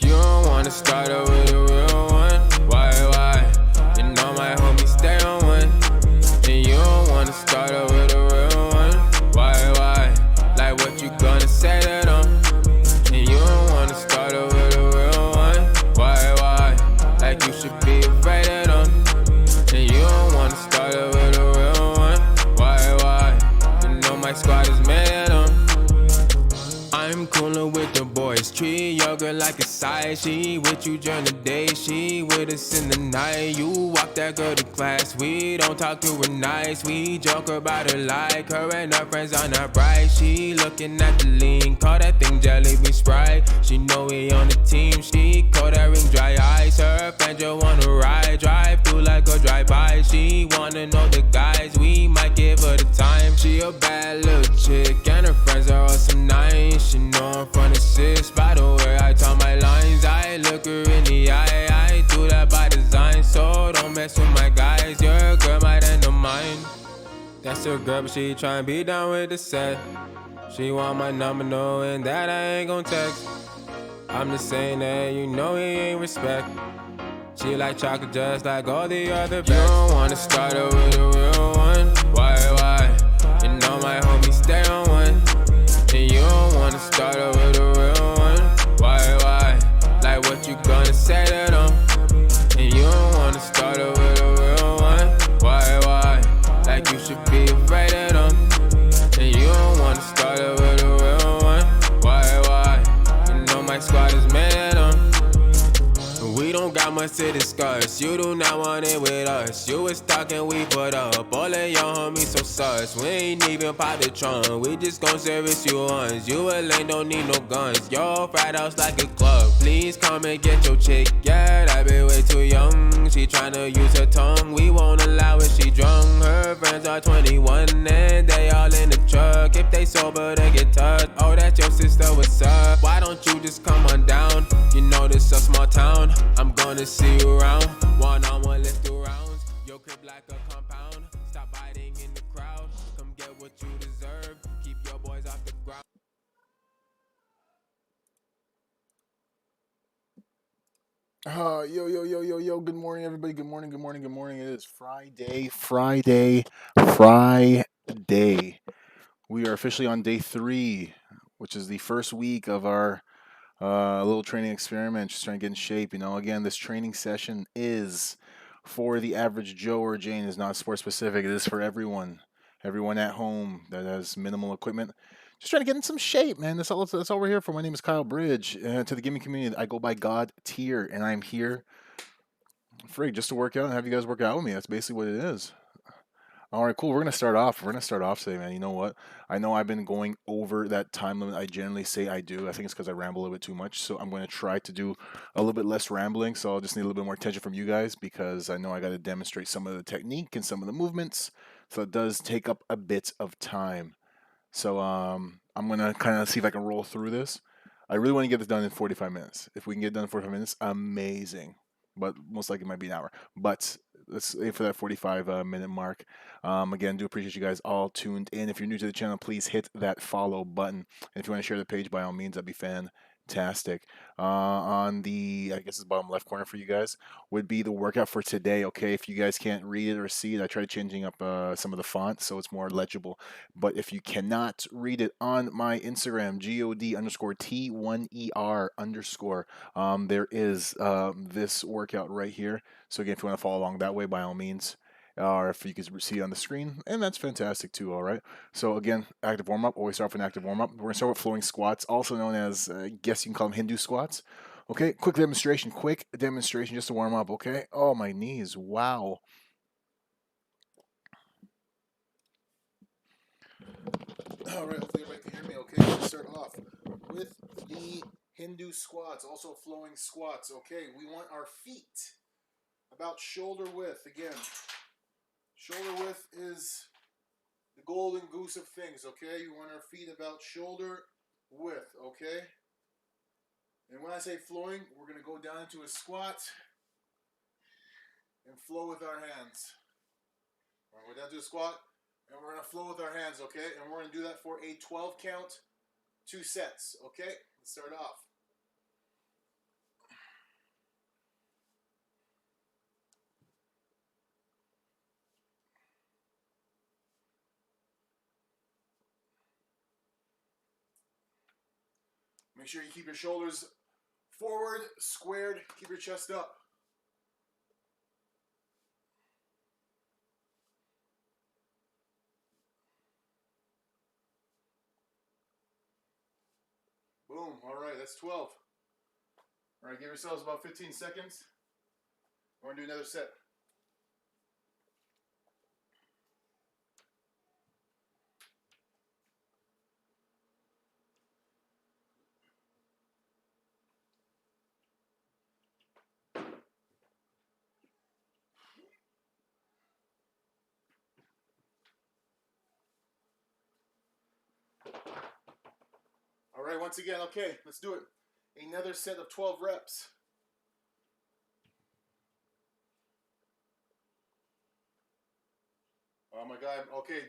You don't wanna start up with a real one. Why? You know my homie stay on one. And you don't wanna start up with a real one. Why? Like what you gonna say to them? And you don't wanna start up with a real one. Why? Like you should be afraid of them. And you don't wanna start up with a real one. Why? You know my squad is mad of them. I'm coolin' with the boys, treat your girl like a side. She with you during the day, she with us in the night. You walk that girl to class, we don't talk to her nice. We joke about her like her and her friends are not bright. She looking at the lean, call that thing Jelly Bean Sprite. She know we on the team, she call that ring dry ice. Her friends just wanna ride, drive through like a drive-by. She wanna know the guys, we might give her the time. She a bad little chick and her friends are all some nice. She know I'm from the six, by the way I talk my lines. I look her in the eye, I do that by design. So don't mess with my guys, your girl might end up mine. That's her girl, but she tryna be down with the set. She want my number, knowing that I ain't gon' text. I'm just saying that you know he ain't respect. She like chocolate just like all the other bets. You don't wanna start her with a real one. Why? You know my homie stay on one. And you don't wanna start her with a real one. Why? Like what you gonna say to them? And you don't wanna start her with a real one. Why? Like you should be afraid of them. And you don't wanna start her with a real one. Why? You know my squad is mad of them. We don't got much to discuss. You do not want it with us. You was talking, we put up. All of your homies so sus. We ain't even pop the trunk. We just gon' service you once. You a lane, don't need no guns. Your frat house like a club. Please come and get your chick. Yeah, that be way too young. She tryna use her tongue. We won't allow it, she drunk. Her friends are 21 and they all in the truck. If they sober, they get touched. Oh, that's your sister, what's up? Why don't you just come on down? You know this a small town. I'm gonna see you around. One-on-one, let's do rounds. Your crib like a compound. Stop biting in the crowd. Come get what you deserve. Keep your boys off the ground. Yo. Good morning, everybody. Good morning. It is Friday. We are officially on day 3, which is the first week of our little training experiment, just trying to get in shape. Again, this training session is for the average Joe or Jane. Is not sport specific. It is for everyone at home that has minimal equipment. Just trying to get in some shape, man. That's all we're here for. My name is Kyle Bridge. To the gaming community, I go by God Tier, and I'm here, just to work out and have you guys work out with me. That's basically what it is. All right, cool. We're gonna start off. Today, man. You know what? I know I've been going over that time limit. I generally say I do. I think it's because I ramble a little bit too much. So I'm going to try to do a little bit less rambling. So I'll just need a little bit more attention from you guys because I know I got to demonstrate some of the technique and some of the movements. So it does take up a bit of time. So I'm gonna kind of see if I can roll through this. I really want to get this done in 45 minutes. If we can get it done in 45 minutes, amazing. But most likely it might be an hour. But let's aim for that 45 minute mark. Again, do appreciate you guys all tuned in. If you're new to the channel, please hit that follow button. And if you want to share the page, by all means, that'd be fantastic. On the, I guess, the bottom left corner for you guys would be the workout for today. Okay, if you guys can't read it or see it, I tried changing up some of the font so it's more legible. But if you cannot read it, on my Instagram, God_T1ER_, there is this workout right here. So again, if you want to follow along that way, by all means, or if you can see it on the screen, and that's fantastic too. All right. So again, active warm up. Always start with an active warm up. We're gonna start with flowing squats, also known as, I guess you can call them Hindu squats. Okay, quick demonstration just to warm up. Okay. Oh, my knees. Wow. All right, hopefully everybody can hear me. Okay, let's start off with the Hindu squats, also flowing squats. Okay, we want our feet about shoulder width. Again, shoulder width is the golden goose of things. Okay, you want our feet about shoulder width. Okay, and when I say flowing, we're going to go down into a squat and flow with our hands. All right, we're down to a squat. And we're going to flow with our hands, okay? And we're going to do that for a 12 count, 2 sets, okay? Let's start off. Make sure you keep your shoulders forward, squared, keep your chest up. Boom. All right, that's 12. All right, give yourselves about 15 seconds. We're going to do another set. All right, once again, okay, let's do it. Another set of 12 reps. Oh my God, okay,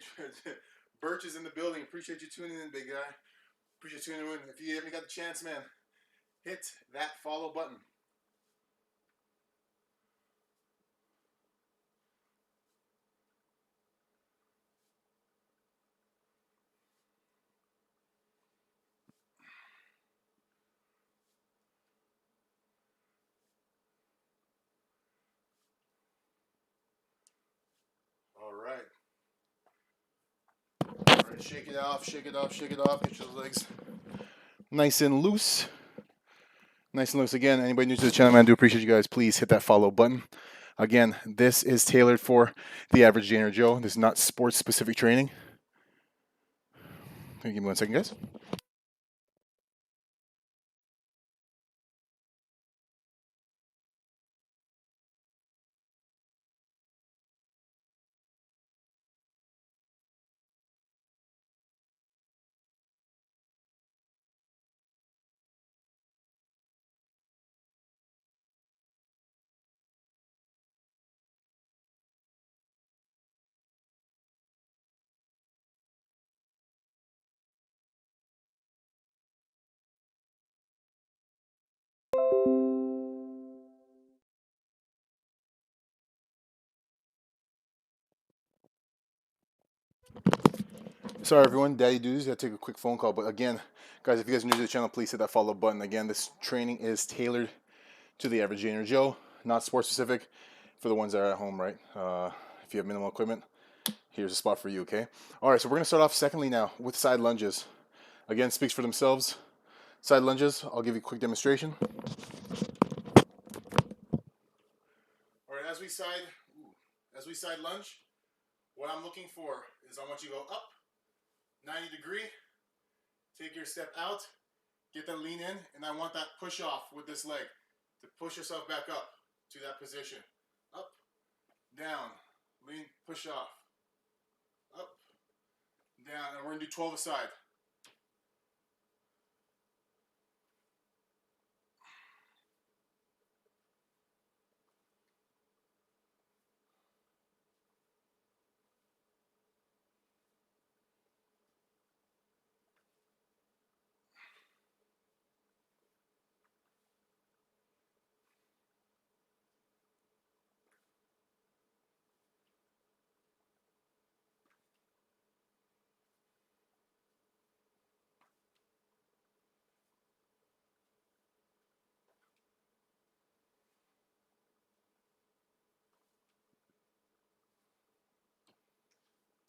Birch is in the building. Appreciate you tuning in, big guy. Appreciate you tuning in. If you haven't got the chance, man, hit that follow button. All right. All right, shake it off, shake it off, shake it off. Get your legs nice and loose. Nice and loose. Again, anybody new to the channel, man, I do appreciate you guys. Please hit that follow button. Again, this is tailored for the average Jane or Joe. This is not sports-specific training. Give me 1 second, guys. Sorry, everyone. Daddy Dudes, I had to take a quick phone call. But again, guys, if you guys are new to the channel, please hit that follow button. Again, this training is tailored to the average Jane or Joe, not sports specific for the ones that are at home, right? If you have minimal equipment, here's a spot for you, okay? All right, so we're going to start off secondly now with side lunges. Again, speaks for themselves. Side lunges, I'll give you a quick demonstration. All right, as we side lunge, what I'm looking for is I want you to go up 90 degree, take your step out, get that lean in, and I want that push off with this leg to push yourself back up to that position. Up, down, lean, push off, up, down, and we're gonna do 12 aside.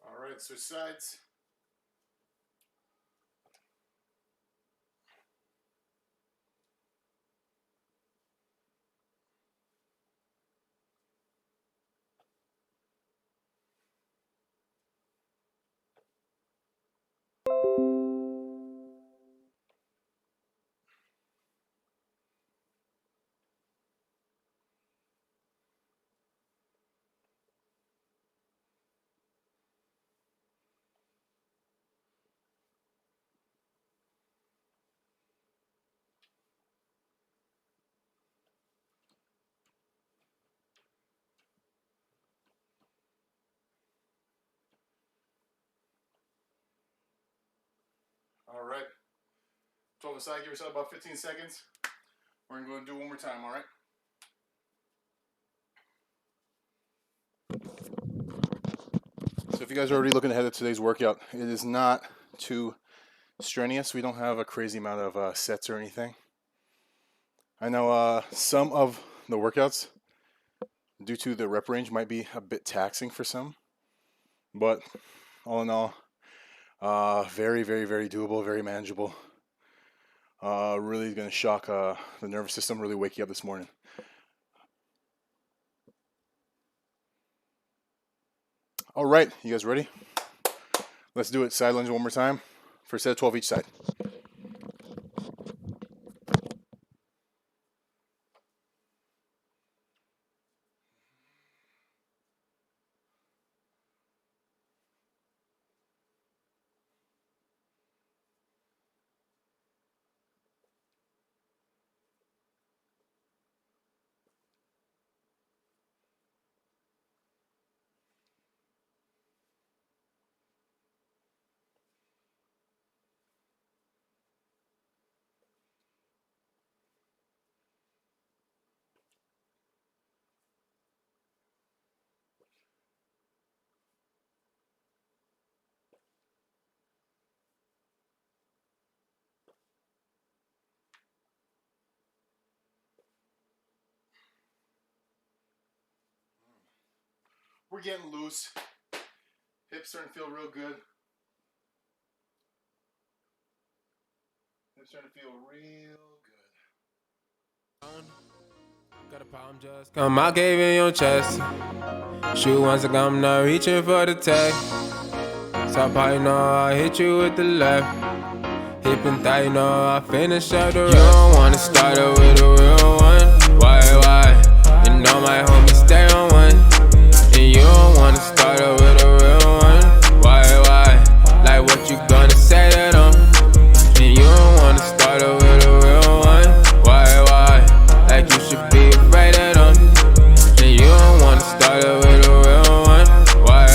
All right, switch sides. All right, 12 aside, give yourself about 15 seconds. We're gonna go and do one more time, all right? So if you guys are already looking ahead at today's workout, it is not too strenuous. We don't have a crazy amount of sets or anything. I know some of the workouts, due to the rep range, might be a bit taxing for some, but all in all, very, very, very doable, very manageable. Really going to shock the nervous system, really wake you up this morning. All right, you guys ready? Let's do it. Side lunge one more time for a set of 12 each side. We're getting loose. Hips starting to feel real good. Hips starting to feel real good. Got a palm just come out, gave in your chest. Shoot once again, I'm not reaching for the tag. Stop how you know I hit you with the left. Hip and thigh, you know I finish out the rest. You don't wanna start it with a real one. Why? You know my homies stay on one. And you don't wanna start it with a real one. Why? Like what you gonna say to them? And you don't wanna start it with a real one. Why? Like you should be afraid of them. And you don't wanna start it with a real one. Why?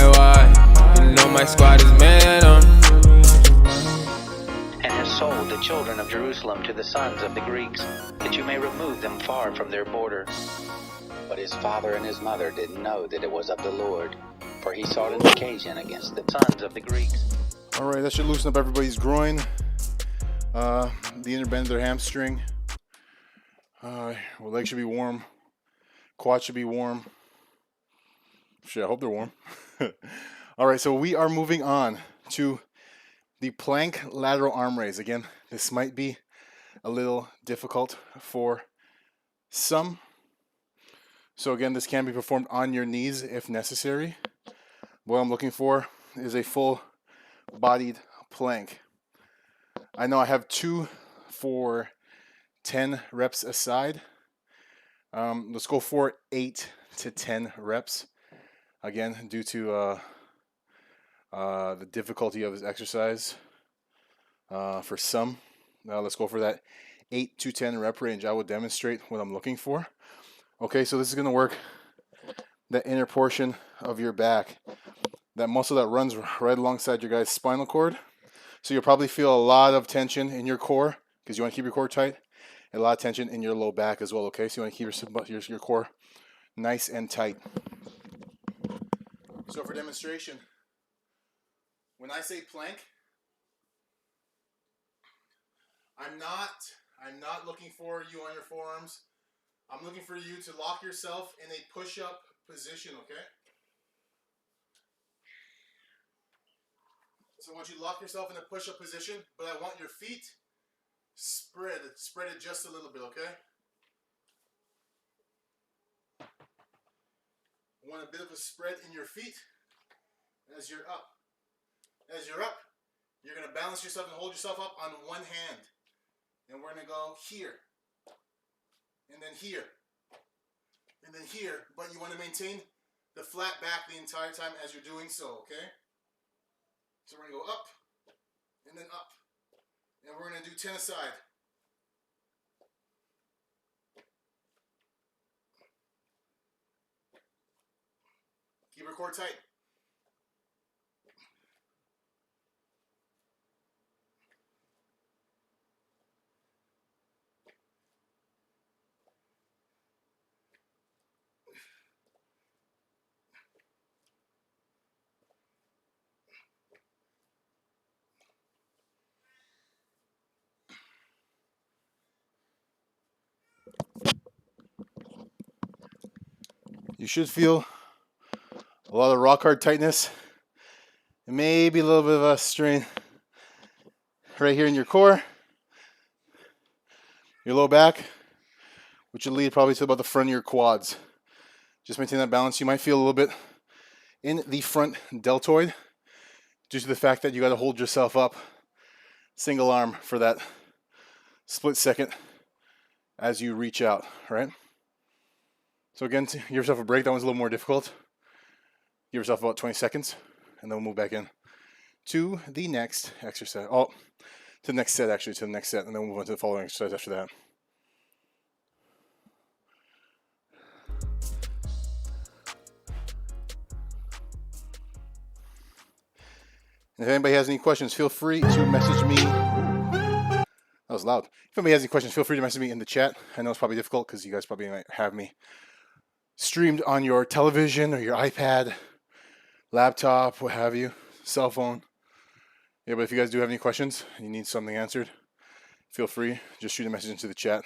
You know my squad is made of them. And has sold the children of Jerusalem to the sons of the Greeks, that you may remove them far from their border. But his father and his mother didn't know that it was of the Lord, for he sought an occasion against the sons of the Greeks. All right, that should loosen up everybody's groin, the inner bend of their hamstring. Leg should be warm. Quad should be warm. Shit, I hope they're warm. All right, so we are moving on to the plank lateral arm raise. Again, this might be a little difficult for some. So again, this can be performed on your knees if necessary. What I'm looking for is a full-bodied plank. I know I have 2 for 10 reps a side. Let's go for 8 to 10 reps. Again, due to the difficulty of this exercise for some. Let's go for that 8 to 10 rep range. I will demonstrate what I'm looking for. Okay, so this is going to work the inner portion of your back. That muscle that runs right alongside your guys' spinal cord. So you'll probably feel a lot of tension in your core because you want to keep your core tight. And a lot of tension in your low back as well, okay? So you want to keep your core nice and tight. So for demonstration, when I say plank, I'm not looking for you on your forearms. I'm looking for you to lock yourself in a push-up position, okay? So I want you to lock yourself in a push-up position, but I want your feet spread it just a little bit, okay? I want a bit of a spread in your feet as you're up. As you're up, you're going to balance yourself and hold yourself up on one hand. And we're going to go here. And then here. And then here. But you want to maintain the flat back the entire time as you're doing so, okay? So we're going to go up. And then up. And we're going to do 10 aside. Keep your core tight. You should feel a lot of rock hard tightness and maybe a little bit of a strain right here in your core, your low back, which will lead probably to about the front of your quads. Just maintain that balance. You might feel a little bit in the front deltoid due to the fact that you got to hold yourself up single arm for that split second as you reach out, right? So again, to give yourself a break. That one's a little more difficult. Give yourself about 20 seconds, and then we'll move back in to the next exercise. Oh, to the next set, actually, to the next set, and then we'll move on to the following exercise after that. And if anybody has any questions, feel free to message me. That was loud. If anybody has any questions, feel free to message me in the chat. I know it's probably difficult because you guys probably might have me streamed on your television or your iPad, laptop, what have you, cell phone. Yeah, but if you guys do have any questions and you need something answered, feel free. Just shoot a message into the chat.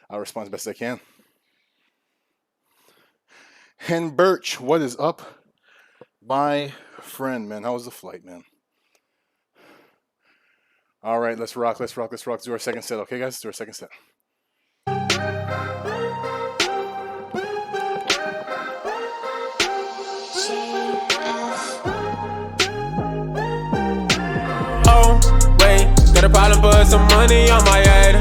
I'll respond as best I can. And Birch, what is up, my friend, man? How was the flight, man? All right, let's rock, let's rock, let's rock. Let's do our second set, okay, guys? Let's do our second set. Got a problem, put some money on my head.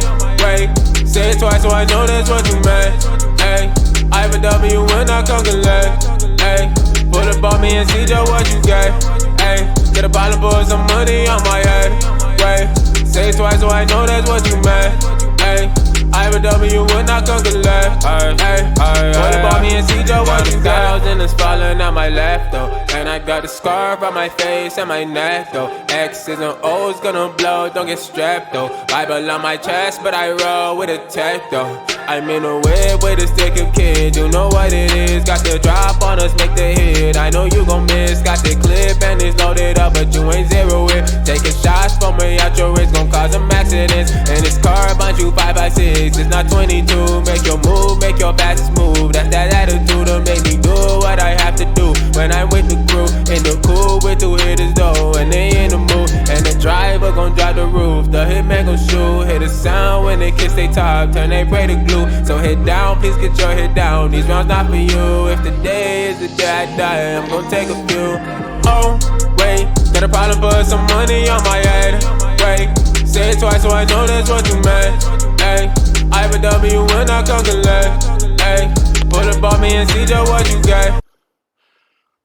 Wait, say it twice so I know that's what you meant. Hey, I have a W when I calculate. Hey, pull up on me and see just what you get. Hey, get a problem, put some money on my head. Wait, say it twice so I know that's what you meant. Hey, I have a W when I calculate. Hey, pull up on me and see just what you get. And it's falling on my left though, and I got the scarf on my face and my neck though. X's and O's gonna blow, don't get strapped though. Bible on my chest, but I roll with a tech though. I'm in a whip with a stick of kid, you know what it is. Got the drop on us, make the hit. I know you gon' miss, got the clip and it's loaded up, but you ain't zero it. Taking shots from me out your wrist, gon' cause some accidents. And this car bunch you 5x6, it's not 22. Make your move, make your fastest move. That's that attitude to make me do what I have to do. When I'm with the crew, in the cool with the hitters though, and they in the mood. And the driver gon' drive the roof, the hitman gon' shoot. Hit the sound when they kiss they top, turn they pray to glue. So head down, please get your head down. These rounds not for you. If the day is the day I die, I'm gon' take a few. Oh, wait, got a problem, put some money on my head. Wait, say it twice so I know that's what you meant. Hey, I have a W when I calculate. Hey, pull up on me and see just what you get.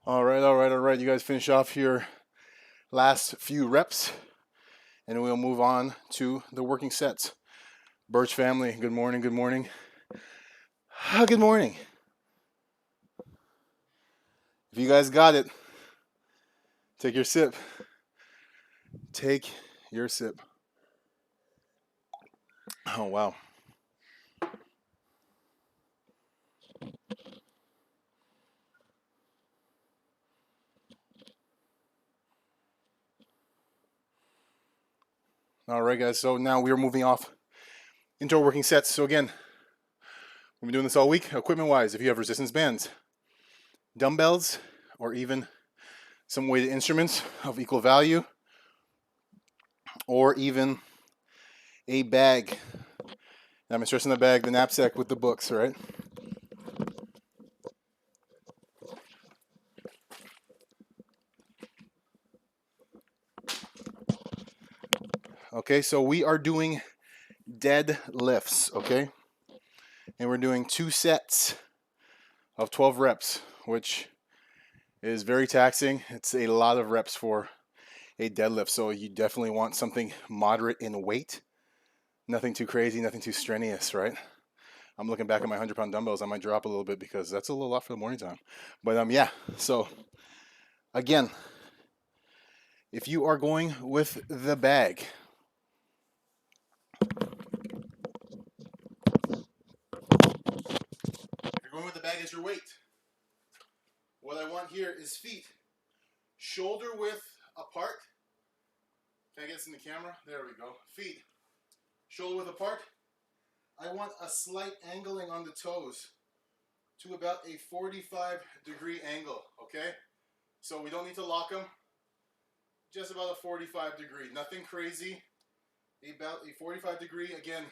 All right. You guys finish off your last few reps, and we'll move on to the working sets. Birch family, good morning, good morning. Good morning. If you guys got it, take your sip. Take your sip. Oh, wow. All right, guys, so now we are moving off into our working sets. So again, we've been doing this all week. Equipment-wise, if you have resistance bands, dumbbells, or even some weighted instruments of equal value, or even a bag. Now I'm stressing the bag, the knapsack with the books, right? Okay, so we are doing deadlifts, okay? And we're doing 2 sets of 12 reps, which is very taxing. It's a lot of reps for a deadlift, so you definitely want something moderate in weight. Nothing too crazy, nothing too strenuous, right? I'm looking back at my 100-pound dumbbells. I might drop a little bit because that's a little lot for the morning time. But yeah, so again, if you are going with the bag, going with the bag as your weight. What I want here is feet shoulder width apart. Can I get this in the camera? There we go. Feet shoulder width apart. I want a slight angling on the toes to about a 45-degree angle, okay? So we don't need to lock them, just about a 45-degree, nothing crazy, about a 45-degree, again,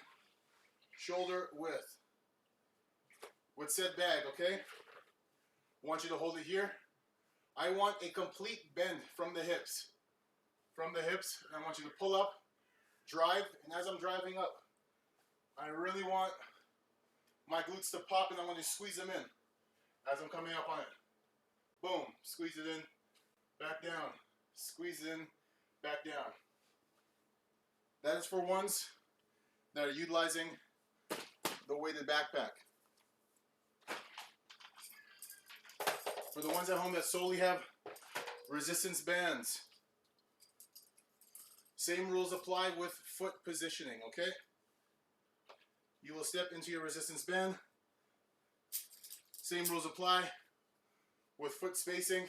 shoulder width. With said bag, okay? I want you to hold it here. I want a complete bend from the hips. From the hips, and I want you to pull up, drive, and as I'm driving up, I really want my glutes to pop, and I want to squeeze them in as I'm coming up on it. Boom, squeeze it in, back down, squeeze it in, back down. That is for ones that are utilizing the weighted backpack. For the ones at home that solely have resistance bands, same rules apply with foot positioning, okay? You will step into your resistance band. Same rules apply with foot spacing.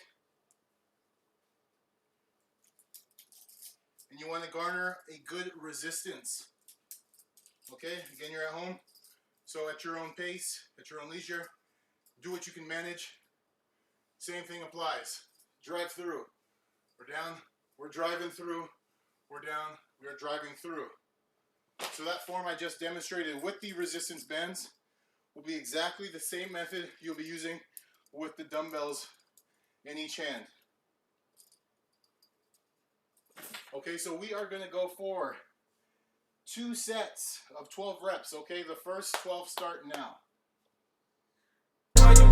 And you want to garner a good resistance. Okay, again, you're at home. So at your own pace, at your own leisure, do what you can manage. Same thing applies. Drive through. We're down, we're driving through. We're down, we are driving through. So that form I just demonstrated with the resistance bands will be exactly the same method you'll be using with the dumbbells in each hand. Okay, so we are going to go for 2 sets of 12 reps, okay? The first 12 start now.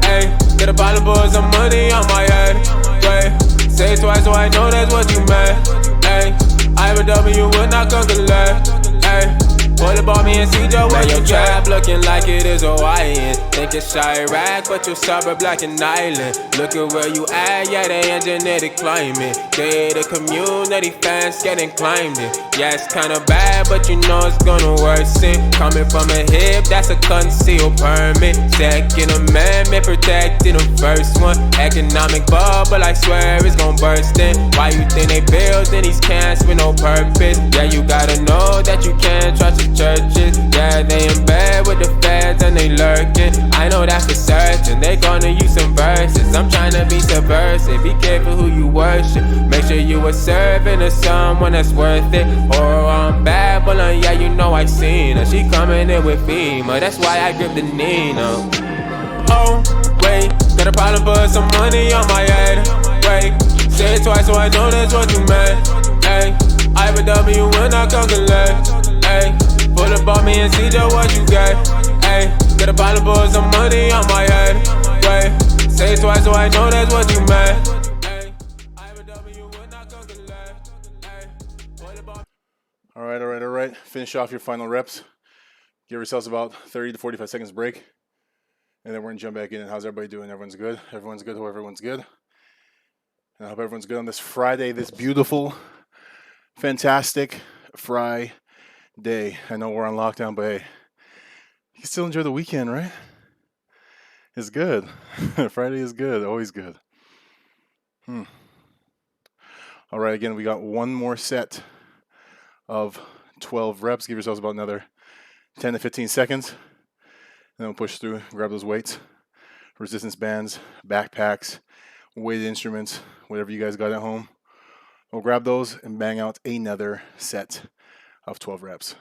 Hey, get a bottle of some money on my head. Wait, say it twice so I know that's what you meant. Hey, I have a W would not come to left. Hey, pull up on me and see Joe where your trap looking like it is Hawaiian. Think it's Chirac, but your suburb like an island. Look at where you at, yeah, they engineered climate. They the community fans getting climbed it. Yeah, it's kinda bad, but you know it's gonna worsen. Coming from a hip, that's a concealed permit. Second amendment protecting the first one. Economic bubble, I swear it's gonna burst in. Why you think they building these camps with no purpose? Yeah, you gotta know that you can't trust the churches. Yeah, they in bed with the feds and they lurking. I know that for certain, they gonna use some verses. I'm trying to be subversive, be careful who you worship. Make sure you are serving to someone that's worth it. Or I'm Babylon, yeah, you know I seen her. She coming in with FEMA, that's why I grip the Nino. Oh, wait, got a problem for some money on my head. Wait, say it twice so I know that's what you meant. Hey, I have a W when I come to left. Hey, pull up on me and see just what you get. Hey, got a bottle for some money on my head. Wait, say it twice so I know that's what you meant. Hey, I have a W when I come to left. Hey, pull up on. All right. Finish off your final reps. Give yourselves about 30 to 45 seconds break. And then we're going to jump back in. And how's everybody doing? Everyone's good? Everyone's good. Hope everyone's good. And I hope everyone's good on this Friday, this beautiful, fantastic Friday. I know we're on lockdown, but hey, you can still enjoy the weekend, right? It's good. Friday is good. Always good. All right, again, we got one more set of 12 reps. Give yourselves about another 10 to 15 seconds. And then we'll push through, grab those weights, resistance bands, backpacks, weighted instruments, whatever you guys got at home. We'll grab those and bang out another set of 12 reps.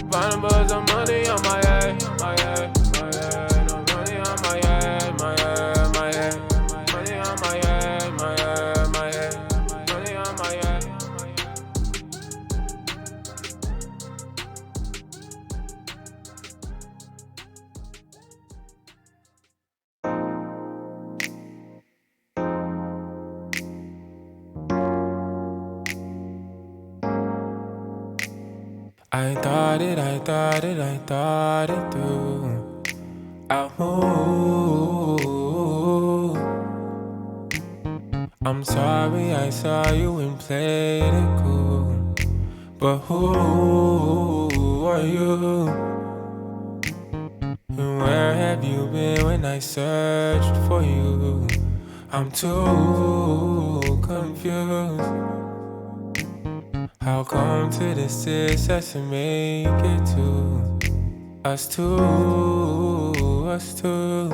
Bottom buzz of money on my head, my head, my head. No money on my head, my head, my head. Money on my head, my head, my head. Money on my head. I thought it through. I'm sorry I saw you and played it cool. But who are you? And where have you been when I searched for you? I'm too confused. How come to the success and make it to us two, us two?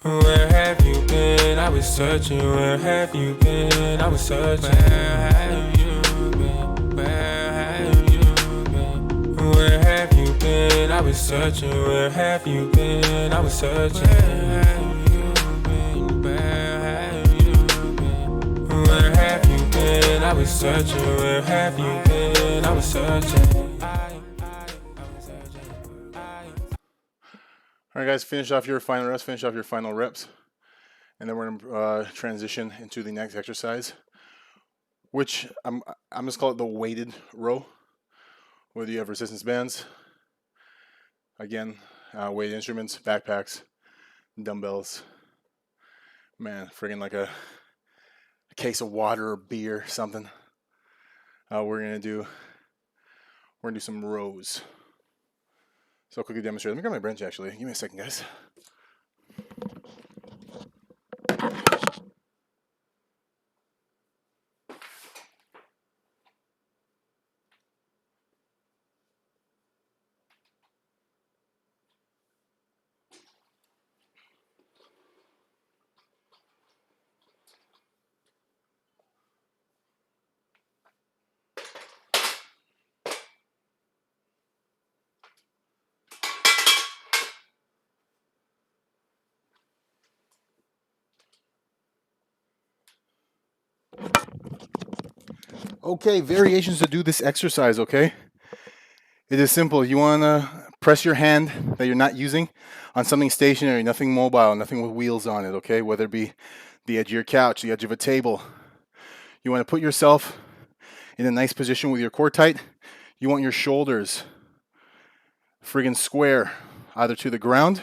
Where have you been? I was searching. Where have you been? I was searching. Where have you been? Where have you been? Where have you been? I was searching. Where have you been? I was searching. Where have you been? Where have you been? Where have you been? I was searching. Where have you been? I was searching. All right, guys, finish off your final reps, finish off your final reps, and then we're going to transition into the next exercise, which I'm just call it the weighted row, whether you have resistance bands, again, weighted instruments, backpacks, dumbbells, man, friggin' like a case of water or beer, something. We're gonna do some rows. So I'll quickly demonstrate. Let me grab my bench actually. Give me a second, guys. Okay, variations to do this exercise, okay? It is simple. You want to press your hand that you're not using on something stationary, nothing mobile, nothing with wheels on it, okay? Whether it be the edge of your couch, the edge of a table. You want to put yourself in a nice position with your core tight. You want your shoulders friggin' square, either to the ground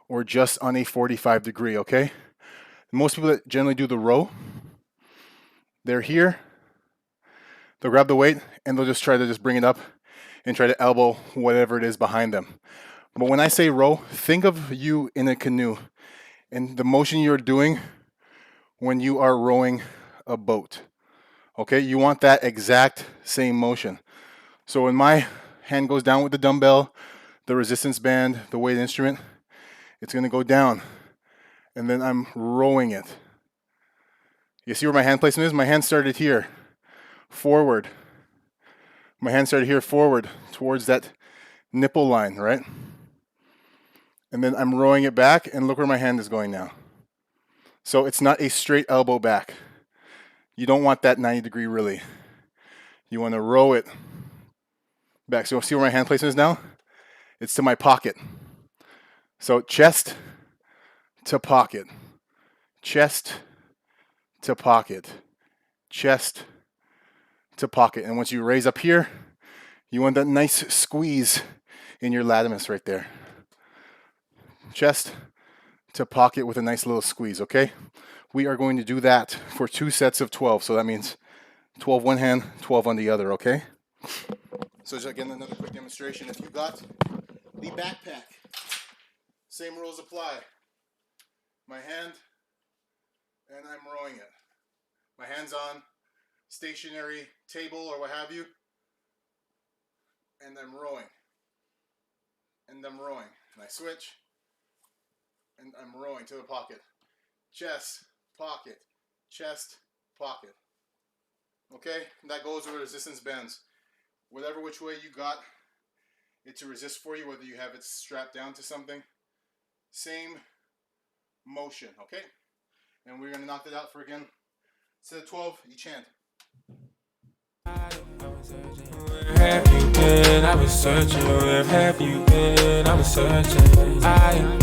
or just on a 45 degree, okay? Most people that generally do the row, they're here. They'll grab the weight and they'll just try to bring it up and try to elbow whatever it is behind them. But when I say row, think of you in a canoe and the motion you're doing when you are rowing a boat. Okay, you want that exact same motion. So when my hand goes down with the dumbbell, the resistance band, the weight instrument, it's going to go down and then I'm rowing it. You see where my hand placement is? My hand started here. Forward. My hand started here forward towards that nipple line, right? And then I'm rowing it back and look where my hand is going now. So it's not a straight elbow back. You don't want that 90 degree really. You want to row it back. So see where my hand placement is now? It's to my pocket. So chest to pocket. Chest to pocket. Chest to pocket. And once you raise up here, you want that nice squeeze in your latimus right there. Chest to pocket with a nice little squeeze, okay? We are going to do that for 2 sets of 12. So that means 12 one hand, 12 on the other, okay? So just again, another quick demonstration. If you got the backpack, same rules apply. My hand, and I'm rowing it. My hand's on stationary table or what have you, and I'm rowing, and I'm rowing, and I switch, and I'm rowing to the pocket, chest, pocket, chest, pocket. Okay, and that goes with resistance bands. Whatever which way you got it to resist for you, whether you have it strapped down to something, same motion, okay? And we're gonna knock that out for again, set of 12 each hand. Where have you been? I was searching. Where have you been? I was searching. I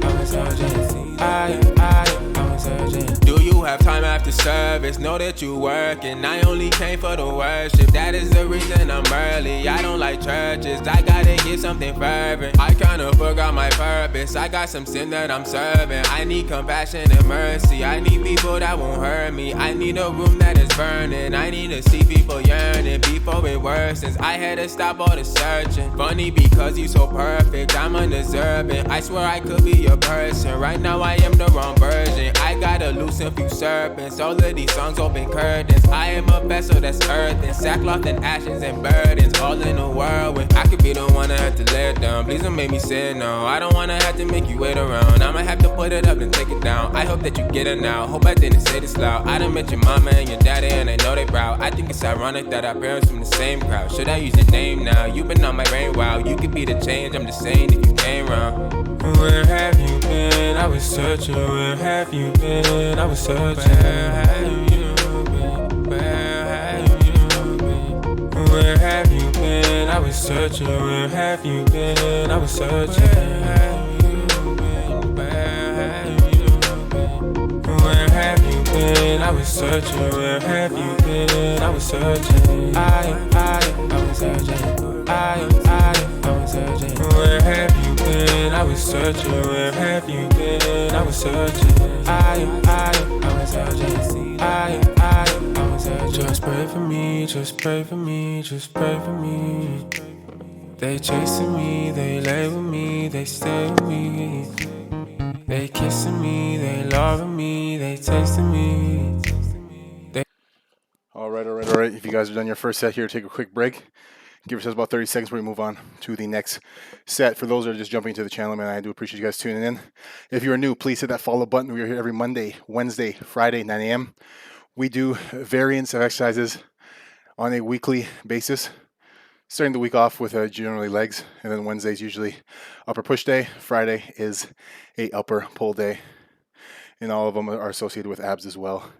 was searching. I was searching. Do you have time after service? Know that you working. I only came for the worship. That is the reason I'm early. I don't like churches. I gotta get something fervent. I kinda forgot my purpose. I got some sin that I'm serving. I need compassion and mercy. I need people that won't hurt me. I need a room that is burning. I need to see people yearning before it works. persons. I had to stop all the searching. Funny because you so perfect, I'm undeserving. I swear I could be your person. Right now I am the wrong version. I gotta loosen few serpents. All of these songs open curtains. I am a vessel that's earthen. Sackcloth and ashes and burdens. All in the whirlwind. I could be the one that have to lay it down. Please don't make me say no. I don't wanna have to make you wait around. I'ma have to put it up and take it down. I hope that you get it now. Hope I didn't say this loud. I done met your mama and your daddy and I know they proud. I think it's ironic that our parents from the same crowd. Should I use your name now? You've been on my brain, wow. You could be the change, I'm just saying if you came round. Where have you been? I was searching. Where have you been? I was searching. Where have you been? Where have you been? Where have you been? I was searching. Where have you been? I was searching. Where have you been? Where have you been? Where have you been? I was searching. Where have you been? I was searching. I was searching. I was searching. Where have you been? I was searching. Where have you been? I was searching. I was searching. I was searching. Just pray for me. Just pray for me. Just pray for me. They chasing me. They label me. They stay with me. They kissing me. They loving me. They tasting me. All right. If you guys are done your first set here, take a quick break. Give yourselves about 30 seconds before we move on to the next set. For those that are just jumping into the channel, man, I do appreciate you guys tuning in. If you're new, please hit that follow button. We are here every Monday, Wednesday, Friday, 9 a.m. We do variants of exercises on a weekly basis, starting the week off with generally legs, and then Wednesday's usually upper push day. Friday is a upper pull day, and all of them are associated with abs as well.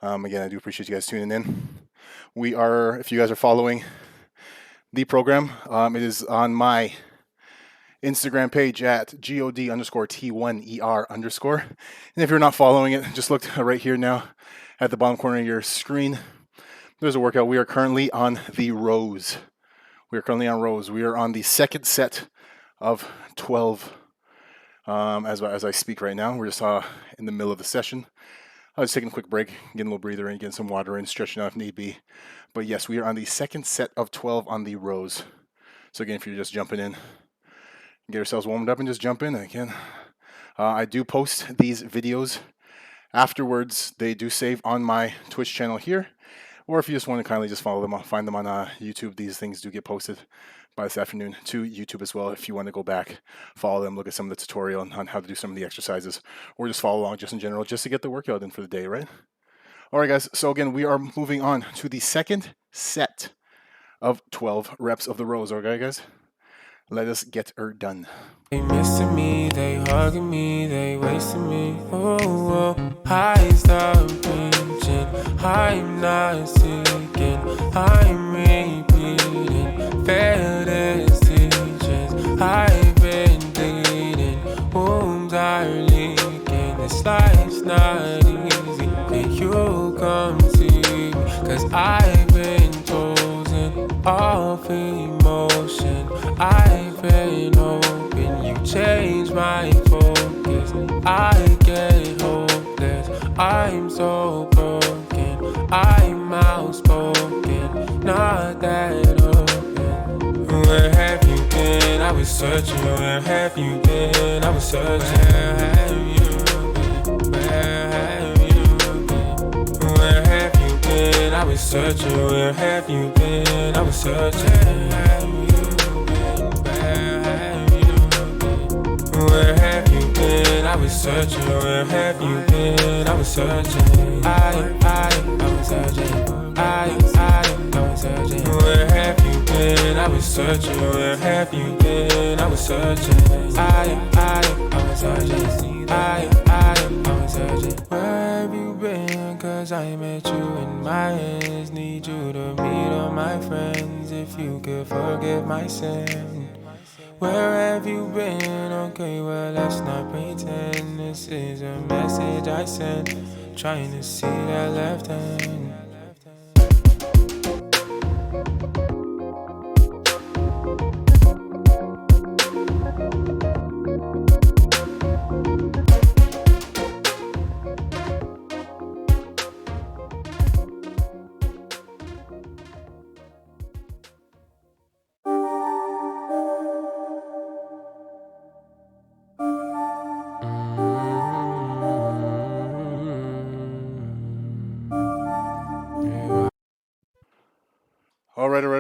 Again, I do appreciate you guys tuning in. We are, if you guys are following the program, it is on my Instagram page at God_T1ER_. And if you're not following it, just look right here now at the bottom corner of your screen. There's a workout. We are currently on the rows. We are on the second set of 12 as I speak right now. We're just in the middle of the session. I was taking a quick break, getting a little breather in, getting some water in, stretching out if need be. But yes, we are on the second set of 12 on the rows. So again, if you're just jumping in, get yourselves warmed up and just jump in again. I do post these videos afterwards. They do save on my Twitch channel here. Or if you just want to kindly just follow them, find them on YouTube. These things do get posted by this afternoon to YouTube as well. If you want to go back, follow them, look at some of the tutorial on how to do some of the exercises, or just follow along just in general, just to get the workout in for the day, right? All right, guys. So again, we are moving on to the second set of 12 reps of the rows. Okay, guys? Let us get her done. They missing me, they hugging me, they wasting me. Oh, I stop reaching, I'm not seeking, I'm repeating, failed as teachers. I've been bleeding, wounds are leaking. This life's not easy, and you come see me, 'cause I've been chosen off emotion. I've been hoping you change my focus. I get hopeless, I'm so broken. I'm outspoken, not that open. Where have you been? I was searching. Where have you been? I was searching. Where have you been? Where have you been? Where have you been? I was searching. Where have you been? I was searching. Where have you been? I was searching. Where have you been? I was searching. I was searching. I was searching. Where have you been? I was searching. Where have you been? I was searching. I was searching. I was searching. Where have you been? 'Cause I met you in my hands. Need you to meet all my friends. If you could forgive my sin. Where have you been? Okay, well, let's not pretend. This is a message I sent, trying to see that left hand.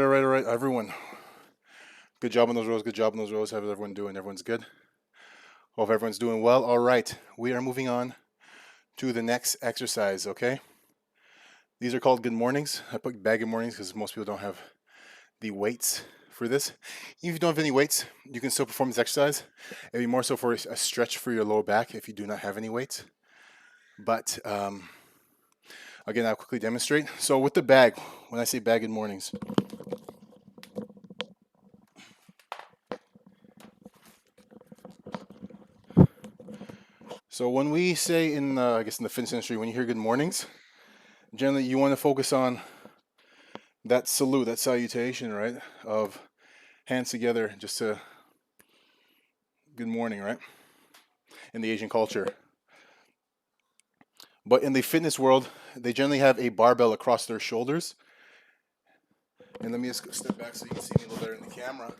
right. Everyone. Good job on those rows. Good job on those rows. How's everyone doing? Everyone's good? Hope everyone's doing well. All right. We are moving on to the next exercise, okay? These are called good mornings. I put bag good mornings because most people don't have the weights for this. Even if you don't have any weights, you can still perform this exercise. It'd be more so for a stretch for your lower back if you do not have any weights. But again, I'll quickly demonstrate. So with the bag, when I say bag good mornings, so when we say in I guess in the fitness industry, when you hear good mornings, generally you want to focus on that salute, that salutation, right, of hands together, just to good morning, right, in the Asian culture. But in the fitness world, they generally have a barbell across their shoulders. And let me just step back so you can see me a little better in the camera.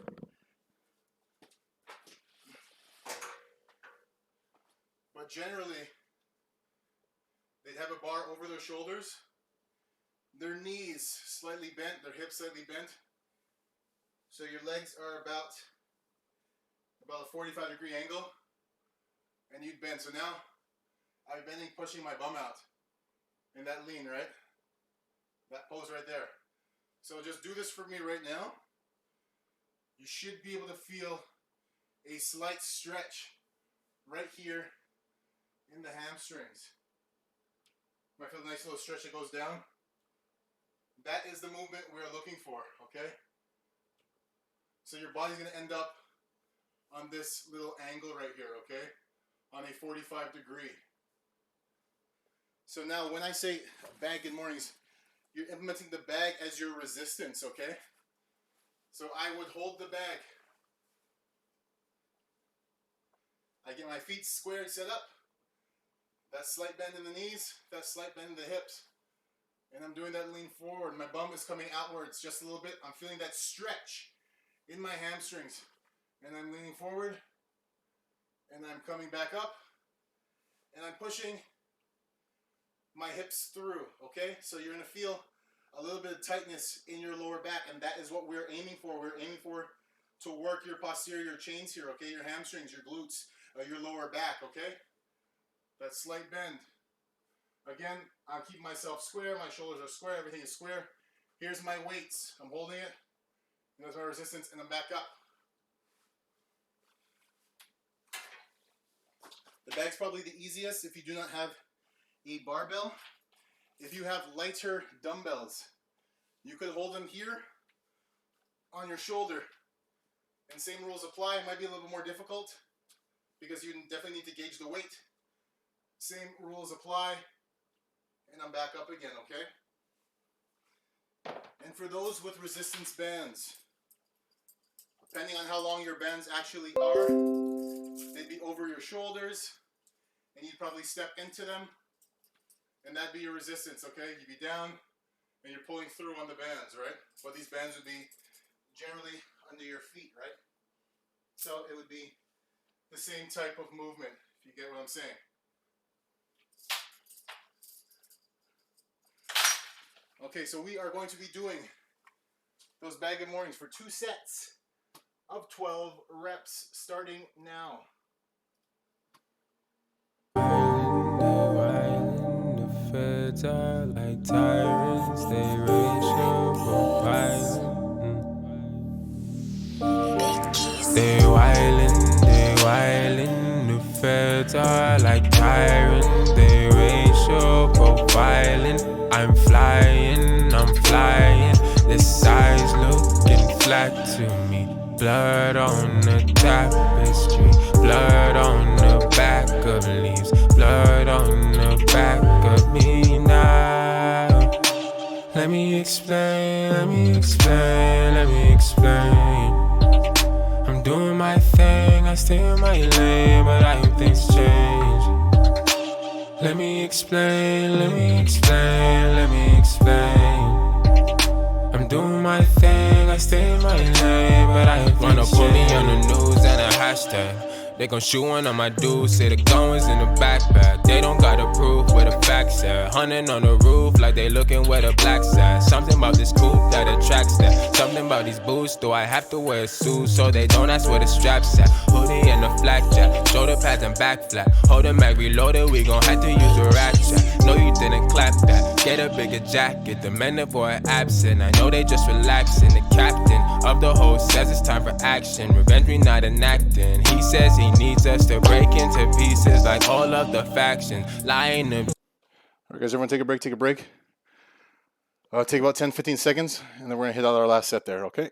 But generally, they'd have a bar over their shoulders, their knees slightly bent, their hips slightly bent. So your legs are about a 45-degree angle, and you'd bend. So now I'm bending, pushing my bum out in that lean, right? That pose right there. So just do this for me right now. You should be able to feel a slight stretch right here in the hamstrings. Might feel a nice little stretch that goes down. That is the movement we're looking for, okay? So your body's gonna end up on this little angle right here, okay? On a 45-degree. So now when I say bag good mornings, you're implementing the bag as your resistance, okay? So I would hold the bag. I get my feet squared, set up. That slight bend in the knees, that slight bend in the hips. And I'm doing that lean forward. My bum is coming outwards just a little bit. I'm feeling that stretch in my hamstrings. And I'm leaning forward. And I'm coming back up. And I'm pushing my hips through, okay? So you're gonna feel a little bit of tightness in your lower back, and that is what we're aiming for. We're aiming for to work your posterior chains here, okay? Your hamstrings, your glutes, your lower back, okay? That slight bend. Again, I'm keeping myself square, my shoulders are square, everything is square. Here's my weights, I'm holding it, and there's my resistance, and I'm back up. The bag's probably the easiest if you do not have a barbell. If you have lighter dumbbells, you could hold them here on your shoulder, and same rules apply. It might be a little bit more difficult because you definitely need to gauge the weight. Same rules apply, and I'm back up again, okay? And for those with resistance bands, depending on how long your bands actually are, they'd be over your shoulders, and you'd probably step into them, and that'd be your resistance, okay? You'd be down, and you're pulling through on the bands, right? But these bands would be generally under your feet, right? So it would be the same type of movement, if you get what I'm saying. Okay, so we are going to be doing those bag good mornings for 2 sets of 12 reps, starting now. The feds are like tyrants, they racial violent. They wildin', the feds are like tyrants, they racial profiling. I'm flying, the size looking flat to me. Blood on the tapestry, blood on the back of leaves, blood on the back of me now. Let me explain. I'm doing my thing, I stay in my lane, but I hope things change. Let me explain. I'm doing my thing, I stay in my lane, but I hope things change. Wanna put me on the news and a hashtag. They gon' shoot one on my dudes, say the gun was in the backpack. They don't got a proof where the facts at. Hunting on the roof like they looking where the black's at. Something about this coupe that attracts that. Something about these boots, do I have to wear a suit so they don't ask where the strap's at. Hoodie and a flak jack, shoulder pads and back flat. Hold the mag reloaded, we gon' have to use a rack jack. No, you didn't clap that. Get a bigger jacket, the men of are absent. I know they just relaxing. The captain of the whole says it's time for action. Revenge we not enacting. He says he needs us to break into pieces like all of the factions. Lying to. All right, guys, everyone take a break, take a break. Take about 10-15 seconds, and then we're going to hit out our last set there, okay?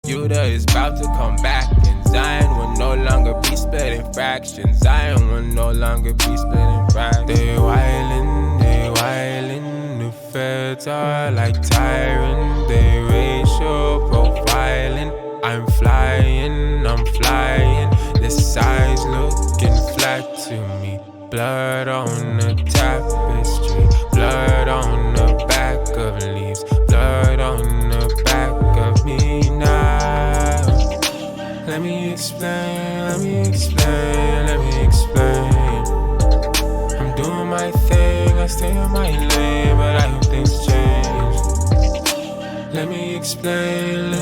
Judah is about to come back, and Zion will no longer be split in fractions. Zion will no longer be split in fractions. They wildin', the feds are like tyrant. They racial profiling. I'm flying, this size looking flat to me. Blood on the tapestry, blood on the back of leaves, blood on the back of me now. Let me explain. I'm doing my thing, I stay in my lane, but I hope things change. Let me explain.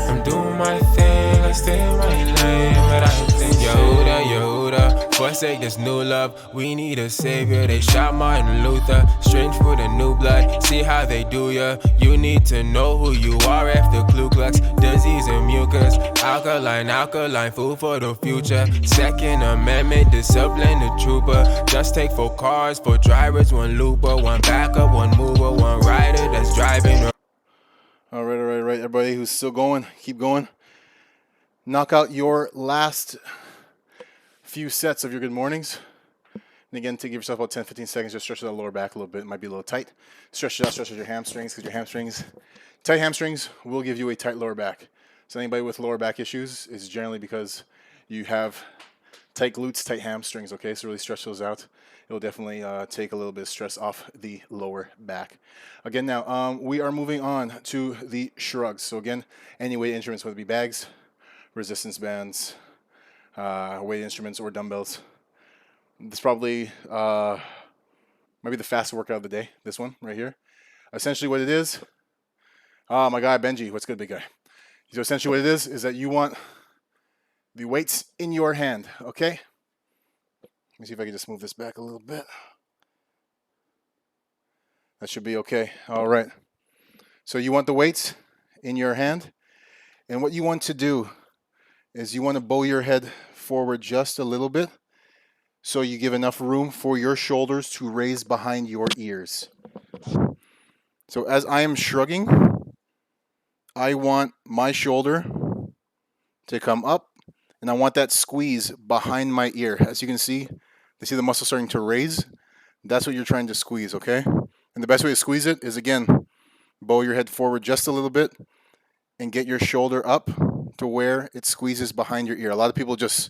I'm doing my thing, I stay in my lane, but I hope things change. Yehuda, forsake this new love. We need a savior. They shot Martin Luther. Strange for the new blood. See how they do ya. You need to know who you are after Ku Klux. Disease and mucus. Alkaline, food for the future. Second Amendment, discipline the trooper. Just take 4 cars, 4 drivers, 1 looper, 1 backup, 1 mover, 1 rider that's driving. All right. Everybody who's still going, keep going. Knock out your last few sets of your good mornings. And again, give yourself about 10-15 seconds. Just stretch that lower back a little bit. It might be a little tight. Stretch it out, stretch out your hamstrings, because your hamstrings, tight hamstrings will give you a tight lower back. So anybody with lower back issues is generally because you have tight glutes, tight hamstrings, okay? So really stretch those out. It'll definitely take a little bit of stress off the lower back. Again, now, we are moving on to the shrugs. So again, any weight instruments, whether it be bags, resistance bands, weight instruments, or dumbbells. This probably might be the fastest workout of the day, this one right here. Essentially what it is, my guy Benji, what's good, big guy? So essentially what it is that you want the weights in your hand, okay? Let me see if I can just move this back a little bit. That should be okay. All right. So you want the weights in your hand, and what you want to do is you want to bow your head forward just a little bit so you give enough room for your shoulders to raise behind your ears. So as I am shrugging, I want my shoulder to come up, and I want that squeeze behind my ear. As you can see, you see the muscle starting to raise. That's what you're trying to squeeze, okay? And the best way to squeeze it is, again, bow your head forward just a little bit and get your shoulder up to where it squeezes behind your ear. A lot of people just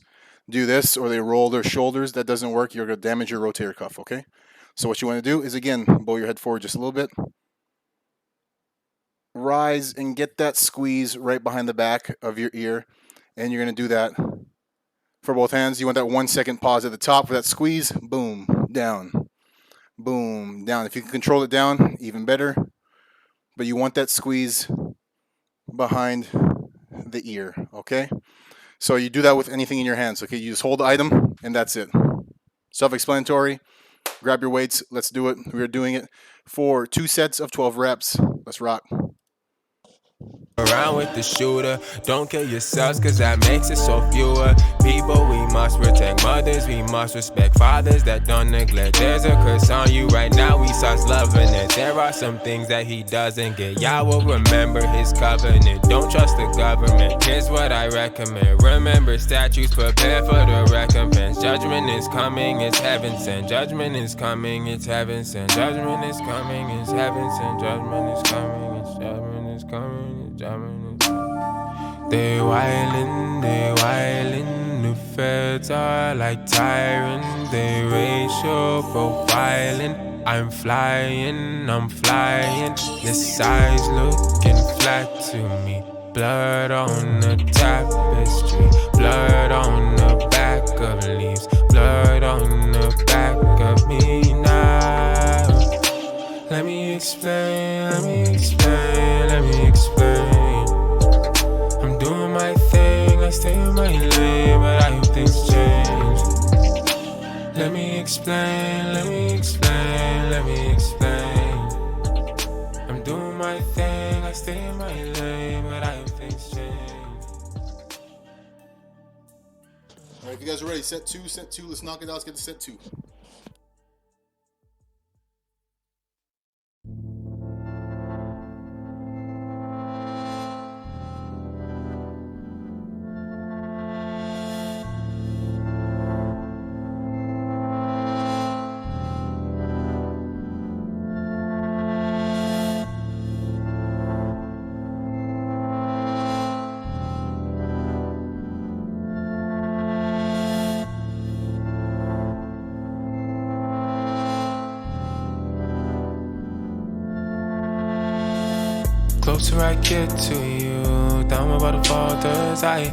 do this, or they roll their shoulders. That doesn't work. You're going to damage your rotator cuff, okay? So what you want to do is, again, bow your head forward just a little bit. Rise and get that squeeze right behind the back of your ear. And you're going to do that for both hands. You want that 1 second pause at the top for that squeeze. Boom, down. Boom, down. If you can control it down, even better. But you want that squeeze behind the ear, okay? So you do that with anything in your hands, okay? You just hold the item, and that's it. Self-explanatory. Grab your weights. Let's do it. We are doing it for 2 sets of 12 reps. Let's rock. Around with the shooter, don't kill yourselves, cause that makes it so fewer people. We must protect mothers, we must respect fathers that don't neglect. There's a curse on you right now, we start loving it. There are some things that he doesn't get. Y'all will remember his covenant. Don't trust the government, here's what I recommend. Remember statutes, prepare for the recompense. Judgment is coming, it's heaven sent. Judgment is coming, it's heaven sent. Judgment is coming, it's heaven sent. Judgment is coming, it's judgment is coming. They wildin', the feds are like tyrant. They racial profiling. I'm flying, this size looking flat to me. Blood on the tapestry, blood on the back of leaves, blood on the back of me now. Let me explain. I'm doing my thing, I stay in my lane, but I hope things change. Let me explain. I'm doing my thing, I stay in my lane, but I hope things change. Alright, if you guys are ready, set two, let's knock it out, let's get to set 2. Closer I get to you, down about to fall, 'cause I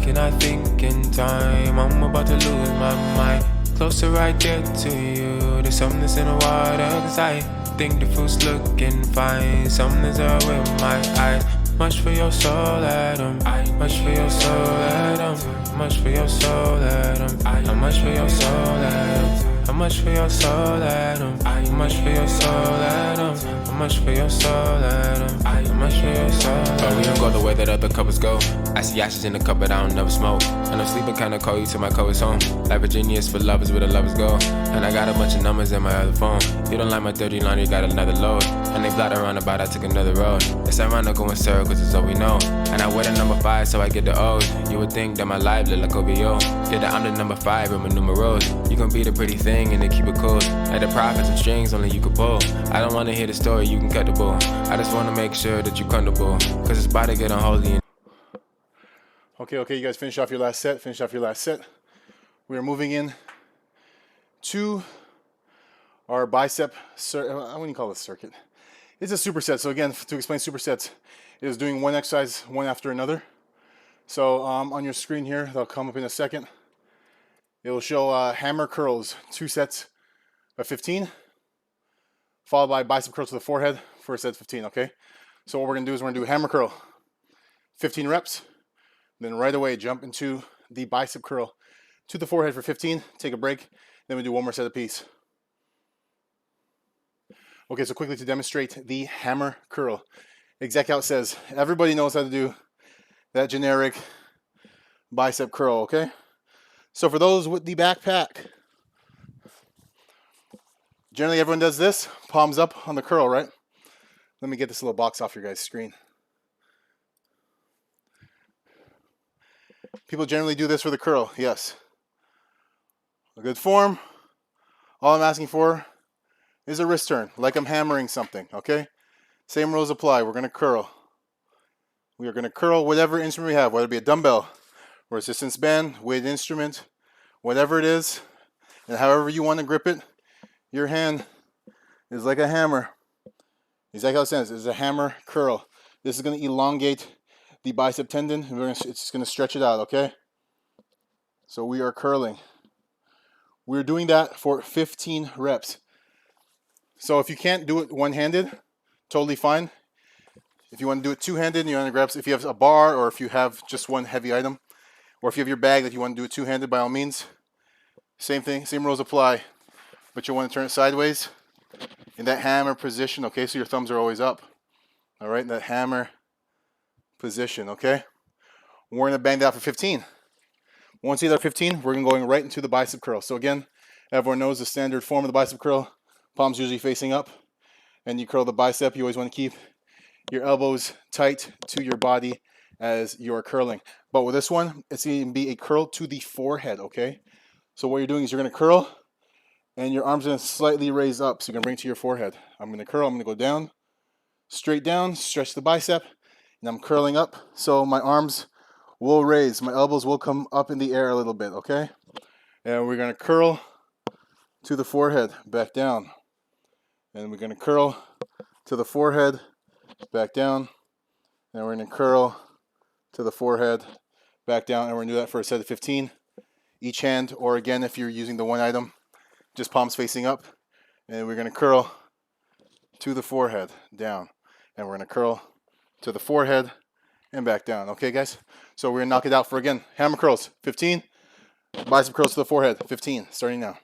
cannot think in time. I'm about to lose my mind. Closer I get to you, there's something that's in the water, 'cause I think the fruit's looking fine. Something's up with my eyes. Much for your soul, Adam. Much for your soul, Adam. Much for your soul, Adam. How much for your soul, Adam? How much for your soul, Adam? How much for your soul, Adam? How much for your soul, Adam? How much for your soul? But we don't go the way that other couples go. I see ashes in the cup, but I don't never smoke. And I'm sleeping kinda cold, you to my coldest home. Like Virginia is for lovers, where the lovers go. And I got a bunch of numbers in my other phone. You don't like my dirty line, you got another load. And they blot around about, I took another road. It's ironic going circles, it's all we know. And I wear the number 5, so I get the O's. You would think that my life look like OVO. Yeah, that I'm the number 5 with my numerals. You gon' be the pretty thing and they keep it cool. Like the profits and strings, only you can pull. I don't wanna hear the story, you can cut the bull. I just wanna make sure that you're comfortable, 'cause it's about to get unholy. Okay, you guys finish off your last set. We are moving in to our bicep, I wouldn't call it a circuit. It's a superset. So again, to explain supersets, it is doing one exercise, one after another. So on your screen here, they'll come up in a second. It will show hammer curls, 2 sets of 15, followed by bicep curls to the forehead for a set of 15, okay? So what we're gonna do is we're gonna do a hammer curl, 15 reps, then right away jump into the bicep curl to the forehead for 15, take a break, then we do one more set apiece. Okay, so quickly to demonstrate the hammer curl. Exactly how it says. Everybody knows how to do that generic bicep curl, okay? So for those with the backpack, generally everyone does this, palms up on the curl, right? Let me get this little box off your guys' screen. People generally do this for the curl, yes. A good form. All I'm asking for is a wrist turn, like I'm hammering something, okay? Same rules apply. We're going to curl. We are going to curl whatever instrument we have, whether it be a dumbbell, resistance band, weighted instrument, whatever it is, and however you want to grip it, your hand is like a hammer. Exactly how it says. It's a hammer curl. This is going to elongate the bicep tendon, and it's going to stretch it out, okay? So we are curling. We're doing that for 15 reps. So if you can't do it one-handed, totally fine. If you want to do it two-handed and you want to grab, if you have a bar or if you have just one heavy item, or if you have your bag that you want to do it two-handed, by all means, same thing, same rules apply. But you want to turn it sideways in that hammer position, okay? So your thumbs are always up, all right? In that hammer position, okay? We're going to bang that out for 15. Once you hit our 15, we're going right into the bicep curl. So again, everyone knows the standard form of the bicep curl. Palms usually facing up, and you curl the bicep. You always want to keep your elbows tight to your body as you're curling. But with this one, it's going to be a curl to the forehead, okay? So what you're doing is you're going to curl, and your arms are going to slightly raise up. So you're going to bring it to your forehead. I'm going to curl. I'm going to go down, straight down, stretch the bicep, And I'm curling up, so my arms will raise. My elbows will come up in the air a little bit, okay? And we're going to curl to the forehead, back down. And we're going to curl to the forehead, back down. And we're going to curl to the forehead, back down. And we're going to do that for a set of 15. Each hand, or again, if you're using the one item, just palms facing up. And we're going to curl to the forehead, down. And we're going to curl to the forehead and back down. Okay, guys? So we're going to knock it out for, again, hammer curls, 15. Bicep curls to the forehead, 15. Starting now.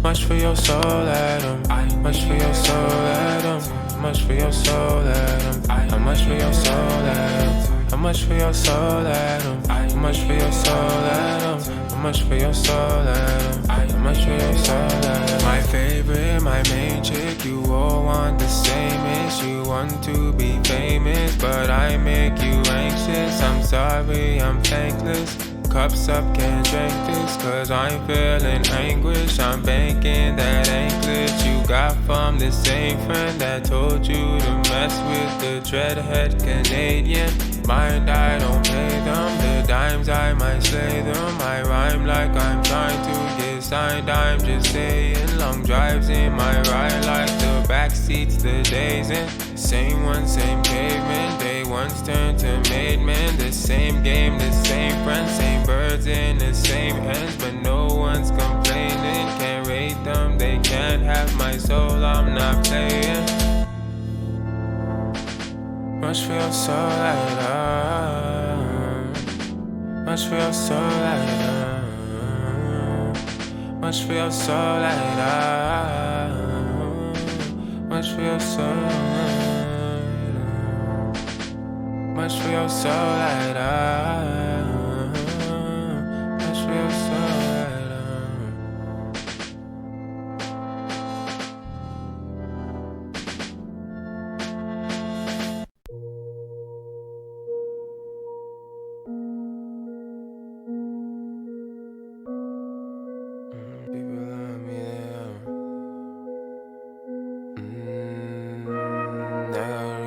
Much for your soul, Adam. Much for your soul, Adam. Much for your soul, Adam. How much for your soul, Adam? How much for your soul, Adam? How much for your soul, Adam? How much for your soul, Adam? How much for your soul, Adam? My favorite, my main chick. You all want the same as you want to be famous, but I make you anxious. I'm sorry, I'm thankless. Cups up, can't drink this, cause I'm feeling anguish. I'm banking that anklet you got from the same friend that told you to mess with the dreadhead Canadian. Mind, I don't pay them, the dimes I might slay them. I rhyme like I'm trying to get signed, I'm just saying. Long drives in my ride like the back seats the days in. Same one, same caveman, day ones turn to made men. The same game, the same friends, same birds in the same ends, but no one's complaining. Can't rate them, they can't have my soul, I'm not playing. Much for your soul, Adam. Much for your soul, Adam. Much for your soul, Adam. Much for your soul, Adam. Much for your soul, Adam. Much for your soul,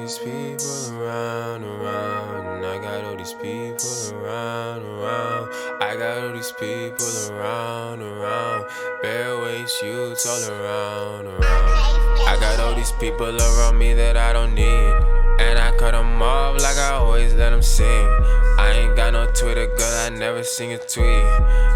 these people around, and I got all these people around. I got all these people around, bare waist youths all around. I got all these people around me that I don't need, and I cut them off like I always let them sing. I ain't got no Twitter, girl, I never seen a tweet.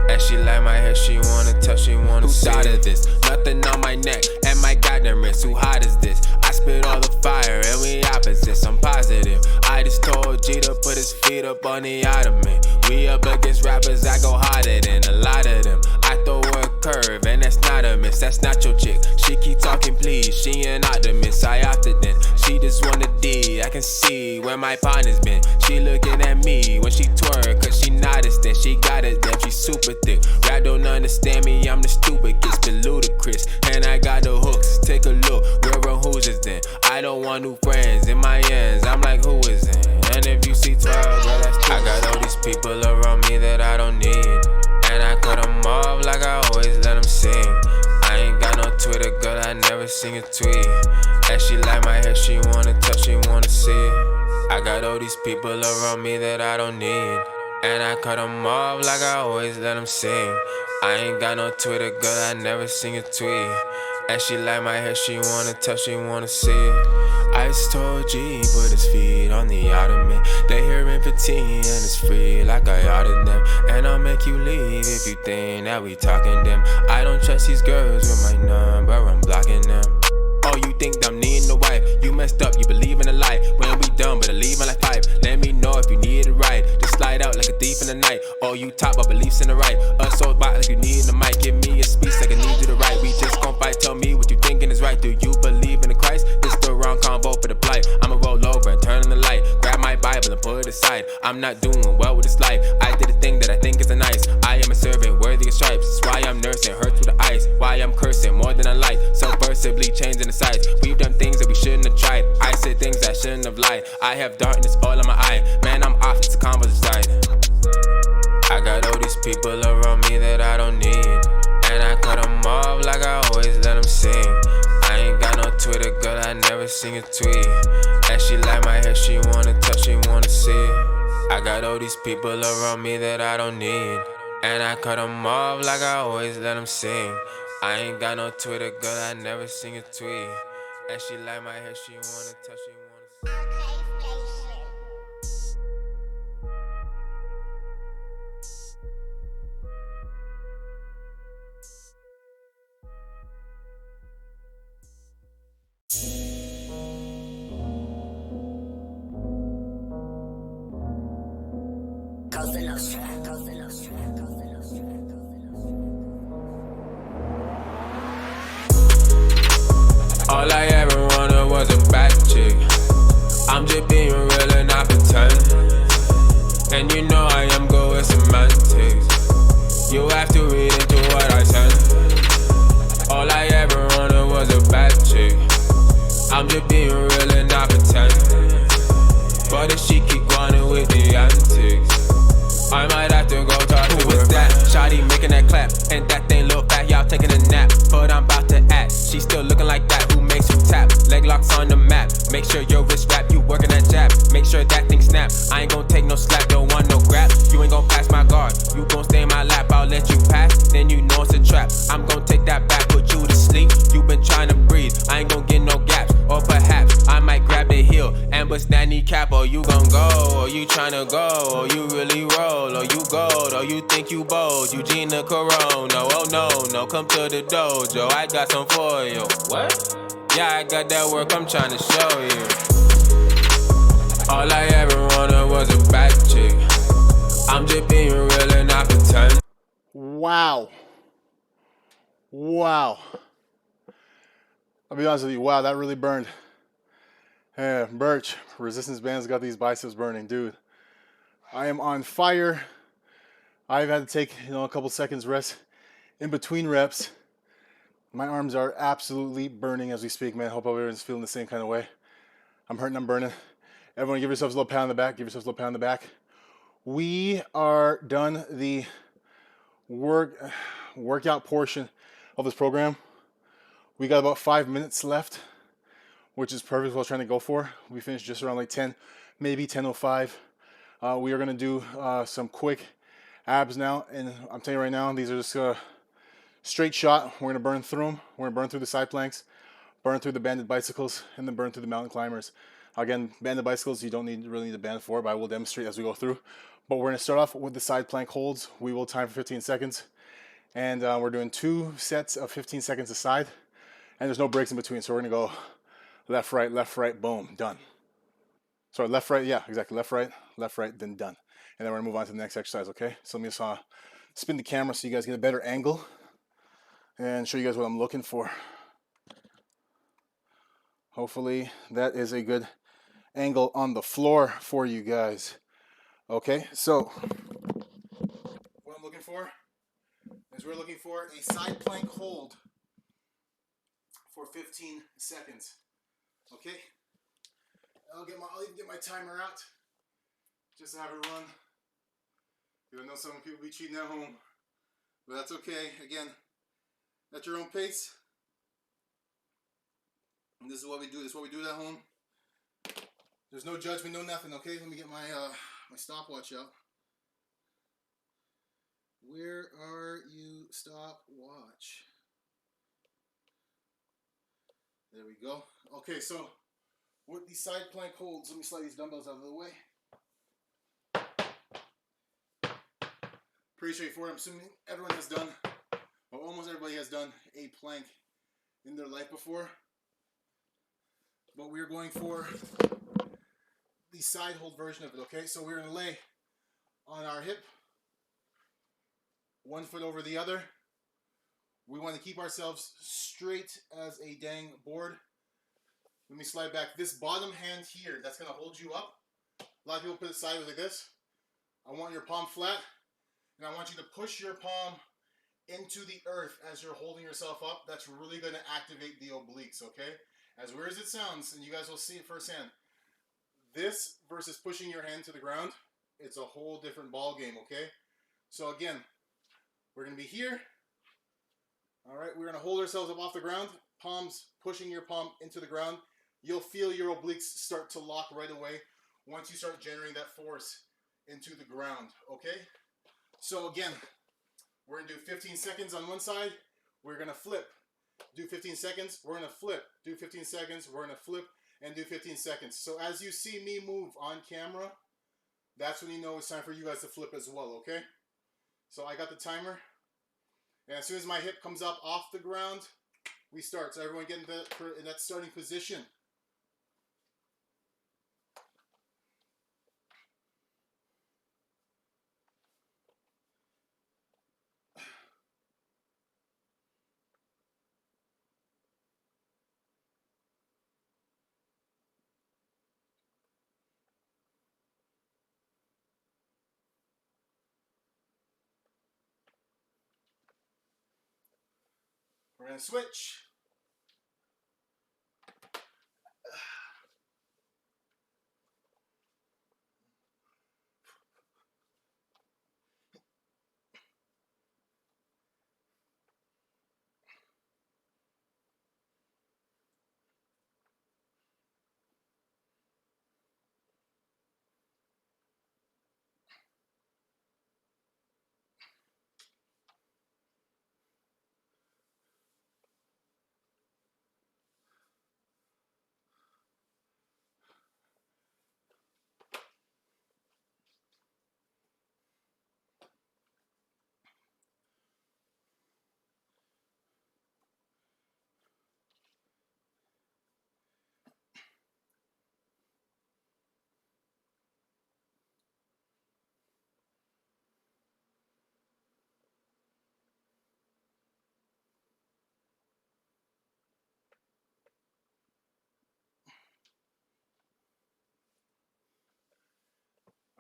And she like my hair, she wanna touch, she wanna see. Who thought of this? Nothing on my neck and my goddamn wrist. Who hot is this? I spit all the fire and we opposites, I'm positive. I just told G to put his feet up on the ottoman. We up against rappers, I go harder than a lot of them. I throw her a curve and that's not a miss, that's not your chick. She keep talking please, she an optimist, I opted in. She just wanna D, I can see where my partner's been. She looking at me when she twerk, cause she noticed then. She got it, damn, she super thick. Rap don't understand me, I'm the stupid, gets been ludicrous. And I got the hooks, take a look, where are who's is then? I don't want new friends in my ends, I'm like who is in? And if you see 12, girl, that's true. I got all these people around me that I don't need, and I cut them off like I always let them sing. I ain't got no Twitter, girl, I never seen a tweet. And she like my hair, she wanna touch, she wanna see. I got all these people around me that I don't need, and I cut them off like I always let them sing. I ain't got no Twitter, girl, I never seen a tweet. And she like my hair, she wanna touch, she wanna see. I just told G, put his feet on the ottoman. They hear in 15 and it's free like I ordered them. And I'll make you leave if you think that we talking them. I don't trust these girls with my number, I'm blocking them. Oh, you think I'm needing a wife? You messed up, you believe in a lie. When we done, but I leave my life 5. Let me know if you need a ride. Just slide out like a thief in the night. Oh, you talk about beliefs in the right. Us so back like you need a mic. Give me a speech like I need you to write. We just gon' fight, tell me what you thinking is right. Do you believe in the Christ? This the wrong convo for the plight. I'ma roll over and turn on the light. Grab my Bible and put it aside. I'm not doing well with this life. I did a thing that I think is a nice. I am a servant worthy of stripes. That's why I'm nursing, hurt through the ice. Why I'm cursing more than I like. Subversively changing the sides. We've done things that we shouldn't have tried. I said things I shouldn't have lied. I have darkness all in my eye. Man, I'm off, it's a combo side. I got all these people around me that I don't need, and I cut them off like I always let them sing. I ain't got no Twitter, girl, I never seen a tweet. And she like my hair, she wanna touch, she wanna see. I got all these people around me that I don't need, and I cut them off like I always let them sing. I ain't got no Twitter, girl, I never seen a tweet. And she like my hair, she wanna touch, she wanna see. Cosa Nostra, Cosa Nostra, Cosa Nostra, All I ever wanted was a bad chick. I'm just being real and not pretend. And you know I am good with semantics. You have to read into what I send. All I ever wanted was a bad chick. I'm just being real and not pretend. But if she keep going with the antics, I might have to go talk to her. Who is that? Shawty making that clap, and that thing little fat, y'all taking a nap. But I'm about to act, she still looking like that. Who makes you tap? Leg locks on the map. Make sure your wrist wrap, you working that jab. Make sure that thing snap. I ain't gon' take no slap, don't want no grab. You ain't gon' pass my guard, you gon' stay in my lap. I'll let you pass, then you know it's a trap. I'm gon' take that back, put you to sleep. You been trying to breathe, I ain't gon' get no gaps. Or perhaps I might grab the heel and bust that kneecap. Or you gon' go, or you tryna go, or you really roll, or you gold, or you think you bold. Eugenia Corona, oh no, come to the dojo, I got some for you. What? Yeah, I got that work, I'm tryna show you. All I ever wanted was a bad chick. I'm just being real and not pretend. Wow. I'll be honest with you. Wow, that really burned. Yeah, Birch, resistance bands got these biceps burning, dude. I am on fire. I've had to take, a couple seconds rest in between reps. My arms are absolutely burning as we speak, man. Hope everyone's feeling the same kind of way. I'm hurting, I'm burning. Everyone give yourselves a little pat on the back. Give yourselves a little pat on the back. We are done the workout portion of this program. We got about 5 minutes left, which is perfect what I was trying to go for. We finished just around like 10, maybe 10:05. We are going to do some quick abs now, and I'm telling you right now, these are just straight shot. We're going to burn through them. We're going to burn through the side planks, burn through the banded bicycles, and then burn through the mountain climbers. Again, banded bicycles, you don't really need a band for, but I will demonstrate as we go through. But we're going to start off with the side plank holds. We will time for 15 seconds. And we're doing 2 sets of 15 seconds a side. And there's no breaks in between. So we're going to go left, right, boom, done. Sorry, left, right, yeah, exactly. Left, right, then done. And then we're going to move on to the next exercise, okay? So let me just spin the camera so you guys get a better angle and show you guys what I'm looking for. Hopefully that is a good angle on the floor for you guys. Okay, so what I'm looking for is we're looking for a side plank hold for 15 seconds. Okay, I'll even get my timer out just to have it run. I know some people be cheating at home, but that's okay. Again, at your own pace. And this is what we do. This is what we do at home. There's no judgment, no nothing. Okay, let me get my my stopwatch out. Where are you, stopwatch? There we go. Okay, so with these side plank holds, let me slide these dumbbells out of the way. Pretty straightforward. I'm assuming everyone has done, or almost everybody has done, a plank in their life before. But we're going for the side hold version of it, okay? So we're going to lay on our hip, 1 foot over the other. We want to keep ourselves straight as a dang board. Let me slide back. This bottom hand here, that's going to hold you up. A lot of people put it sideways like this. I want your palm flat, and I want you to push your palm into the earth as you're holding yourself up. That's really going to activate the obliques, okay? As weird as it sounds, and you guys will see it firsthand, this versus pushing your hand to the ground, it's a whole different ball game, okay? So again, we're going to be here. All right, we're going to hold ourselves up off the ground. palms pushing your palm into the ground, you'll feel your obliques start to lock right away once you start generating that force into the ground, okay? So again, we're gonna do 15 seconds on one side, we're gonna flip, do 15 seconds, we're gonna flip, do 15 seconds, we're gonna flip, and do 15 seconds. So as you see me move on camera, that's when you know it's time for you guys to flip as well, okay? So I got the timer, and as soon as my hip comes up off the ground, we start. So everyone get in that starting position. We're going to switch.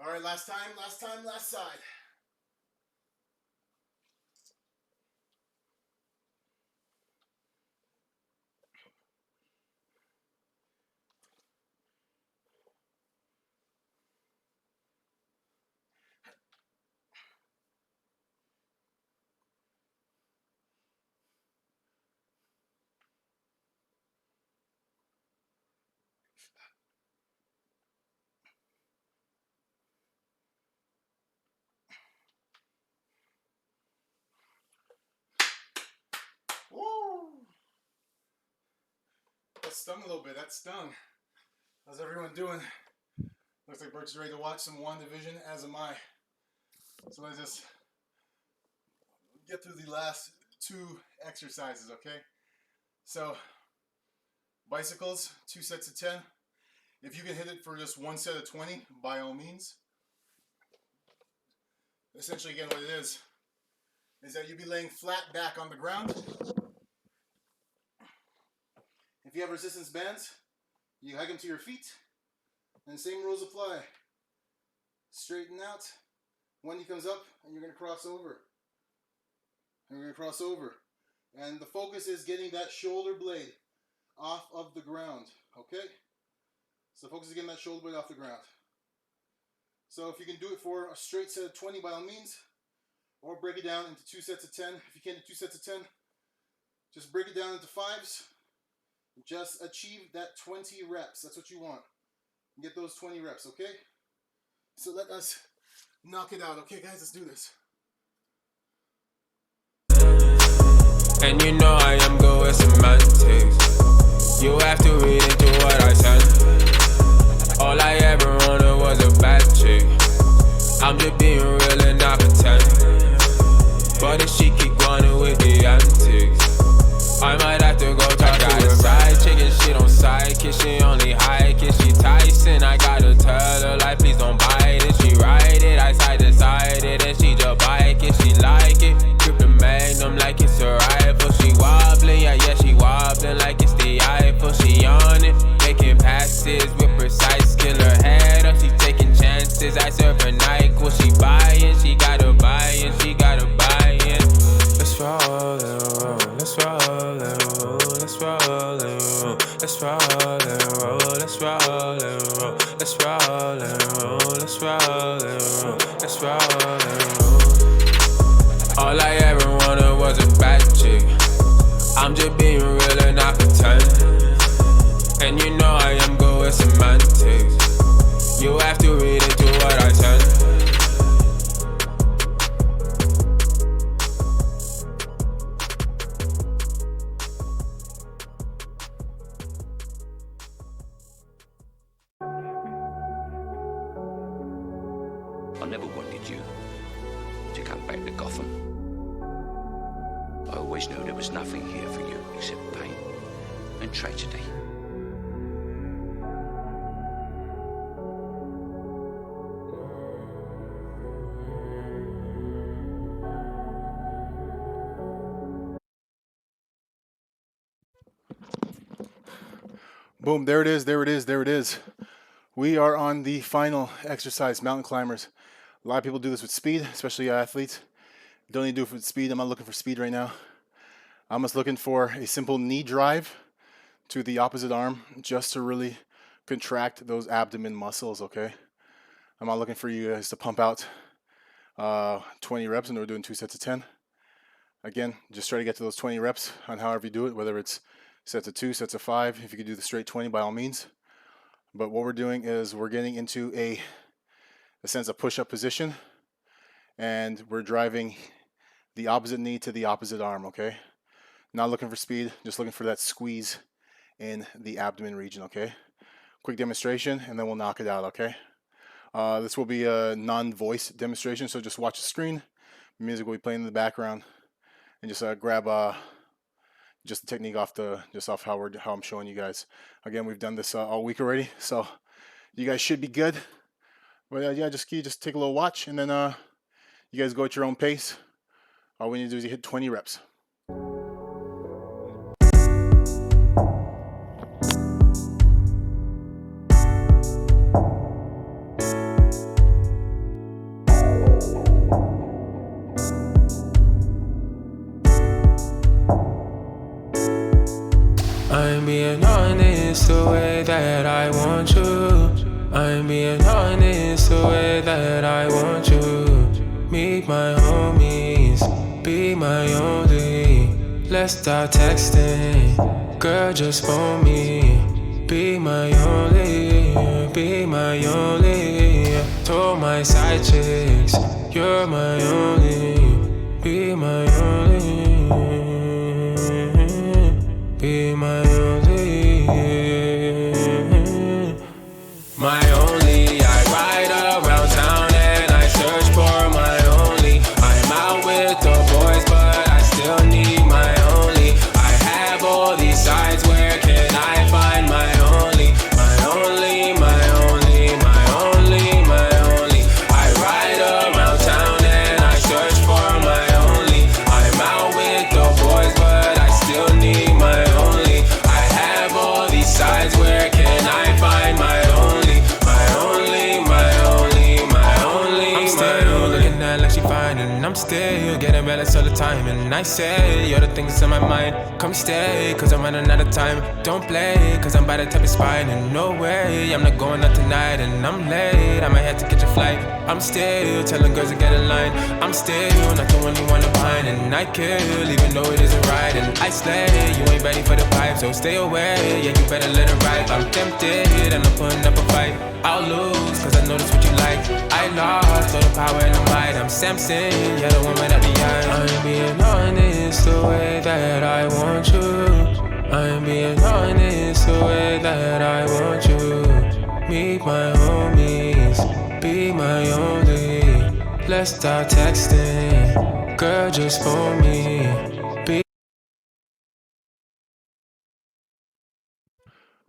All right, last time, last side. Woo! That stung a little bit. That stung. How's everyone doing? Looks like Bert's ready to watch some WandaVision, as am I. So let's just get through the last two exercises, okay? So, bicycles, 2 sets of 10. If you can hit it for just 1 set of 20, by all means. Essentially, again, what it is that you'll be laying flat back on the ground. If you have resistance bands, you hike them to your feet, and the same rules apply. Straighten out. When he comes up, and you're going to cross over. And you're going to cross over. And the focus is getting that shoulder blade off of the ground, okay? So the focus is getting that shoulder blade off the ground. So if you can do it for a straight set of 20, by all means, or break it down into 2 sets of 10. If you can't do 2 sets of 10, just break it down into 5s. Just achieve that 20 reps. That's what you want. Get those 20 reps, okay? So let us knock it out. Okay, guys, let's do this. And you know I am good with semantics. You have to read into what I said. All I ever wanted was a bad chick. I'm just being real and not pretend. But if she keep going with the antics, I might have to go talk to her. Side chick and she don't sidekick. She only hike it. She Tyson. I gotta tell her like please don't bite it. She ride it, I side to side it, and she just bike it. She like it. Grip the Magnum like it's a rifle. She wobbling, yeah she wobbling like it's the Eiffel. She on it, making passes with precise. Kill her head up, she taking chances. I serve her NyQuil. She buying, she gotta buy in, she gotta buy in. Let's roll and roll, let's roll and roll, let's roll and roll, let's roll and roll, let's roll and roll, let's roll and roll, let's roll and roll, let's roll and roll. All I ever wanted was a bad chick. I'm just being real and not with semantics. You have to read into what I said. I never wanted you to come back to Gotham. I always knew there was nothing here for you except pain and tragedy. Boom, there it is, there it is, there it is. We are on the final exercise, mountain climbers. A lot of people do this with speed, especially athletes. Don't need to do it with speed. I'm not looking for speed right now. I'm just looking for a simple knee drive to the opposite arm just to really contract those abdomen muscles, okay? I'm not looking for you guys to pump out 20 reps, and we're doing 2 sets of 10. Again, just try to get to those 20 reps on however you do it, whether it's sets of 2, sets of 5. If you could do the straight 20, by all means. But what we're doing is we're getting into a sense of push-up position, and we're driving the opposite knee to the opposite arm, okay? Not looking for speed, just looking for that squeeze in the abdomen region, okay? Quick demonstration, and then we'll knock it out, okay? This will be a non-voice demonstration, so just watch the screen. Music will be playing in the background, and just grab just the technique off how I'm showing you guys. Again, we've done this all week already, so you guys should be good. But yeah, just take a little watch, and then you guys go at your own pace. All we need to do is hit 20 reps. I'm being honest the way that I want you. I'm being honest the way that I want you. Meet my homies, be my only. Let's start texting, girl, just phone me. Be my only, be my only. Told my side chicks, you're my only. Be my only, be my only. My only, I ride around town and I search for my only. I'm out with the boys, but I still need my only. I have all these sides, where can I find my only? My only, my only, my only, my only. I ride around town and I search for my only. I'm out with the boys, but I still need my only. I have all these sides, where can I find my only? And I'm still getting balance all the time. And I say, you're the things in my mind. Come stay, cause I'm running out of time. Don't play, cause I'm by the type of spine. And no way, I'm not going out tonight. And I'm late, I might have to catch a flight. I'm still telling girls to get in line. I'm still not the one you wanna find. And I kill, even though it isn't right. And I slay, you ain't ready for the pipe. So stay away, yeah, you better let it ride. I'm tempted, and I'm putting up a fight. I'll lose, cause I know that's what you like. I lost all the power and the might. I'm Samson, you're the woman at the eye. I'm being honest the way that I want you. I'm being honest the way that I want you. Meet my homies, be my only. Let's start texting, girl, just phone me.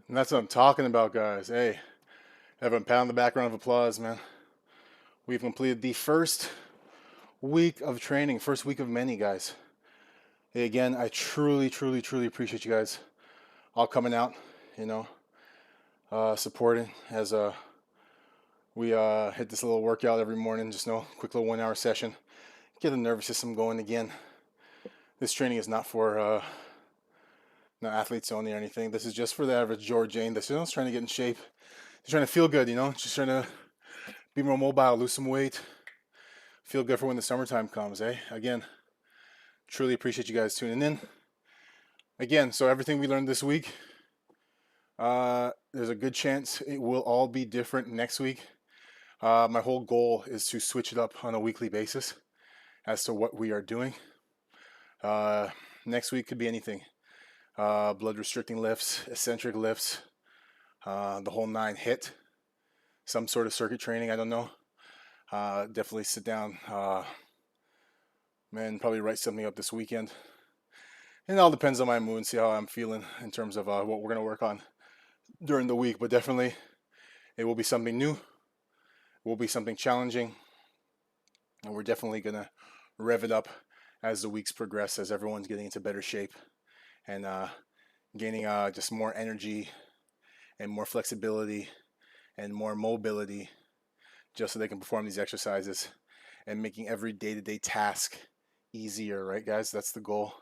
And that's what I'm talking about, guys. Hey, everyone pound the back round of applause, man. We've completed the first week of training, first week of many, guys. Hey, again, I truly, truly, truly appreciate you guys all coming out, supporting as we hit this little workout every morning, just quick little 1 hour session. Get the nervous system going again. This training is not for not athletes only or anything. This is just for the average George Jane that's trying to get in shape. He's trying to feel good, just trying to be more mobile, lose some weight, feel good for when the summertime comes, eh? Again, truly appreciate you guys tuning in. Again, so everything we learned this week, There's a good chance it will all be different next week. My whole goal is to switch it up on a weekly basis as to what we are doing. Next week could be anything. Blood restricting lifts, eccentric lifts, the whole 9 hit, some sort of circuit training, I don't know. Definitely sit down, probably write something up this weekend. And it all depends on my mood and see how I'm feeling in terms of what we're going to work on during the week. But definitely it will be something new, it will be something challenging, and we're definitely going to rev it up as the weeks progress, as everyone's getting into better shape and gaining just more energy and more flexibility and more mobility, just so they can perform these exercises and making every day-to-day task easier, right, guys? That's the goal.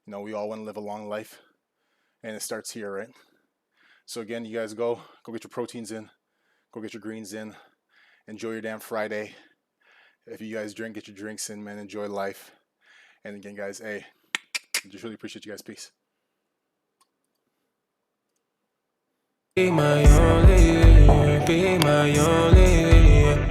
You know, we all want to live a long life, and it starts here, right? So again, you guys go get your proteins in, go get your greens in, enjoy your damn Friday. If you guys drink, get your drinks in, man. Enjoy life. And again, guys, hey, just really appreciate you guys. Peace. Be my only,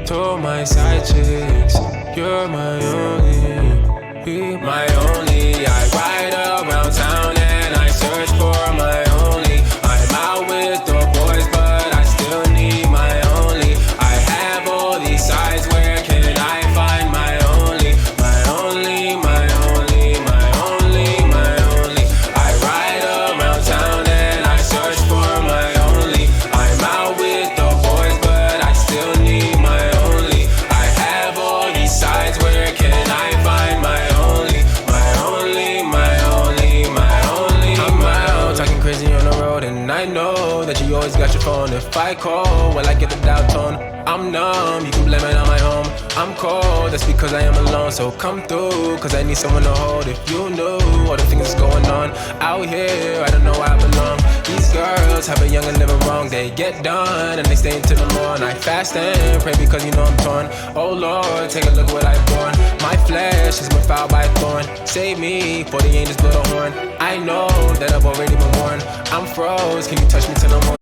to my side chicks. You're my only, be my only. I ride around town and I search for my only. I'm out with the boys, but I still need my only. I have all these sides, where can I find my only? My only, my only, my only, my only. I ride around town and I search for my only. I'm out with the boys, but I still need my only. I have all these sides, where can I find my only? My only, my only, my only. I'm out talking crazy on the road, and I know that you always got your phone. If I call, well, I get the dial tone. I'm numb, you can blame it on my home. I'm cold, that's because I am alone. So come through, cause I need someone to hold. If you knew all the things that's going on out here, I don't know where I belong. These girls have a young and living wrong. They get done and they stay until the morning. I fast and pray because you know I'm torn. Oh Lord, take a look what I've born. My flesh has been fouled by a thorn. Save me for the angels blow the horn. I know that I've already been warned. I'm froze, can you touch me till no more?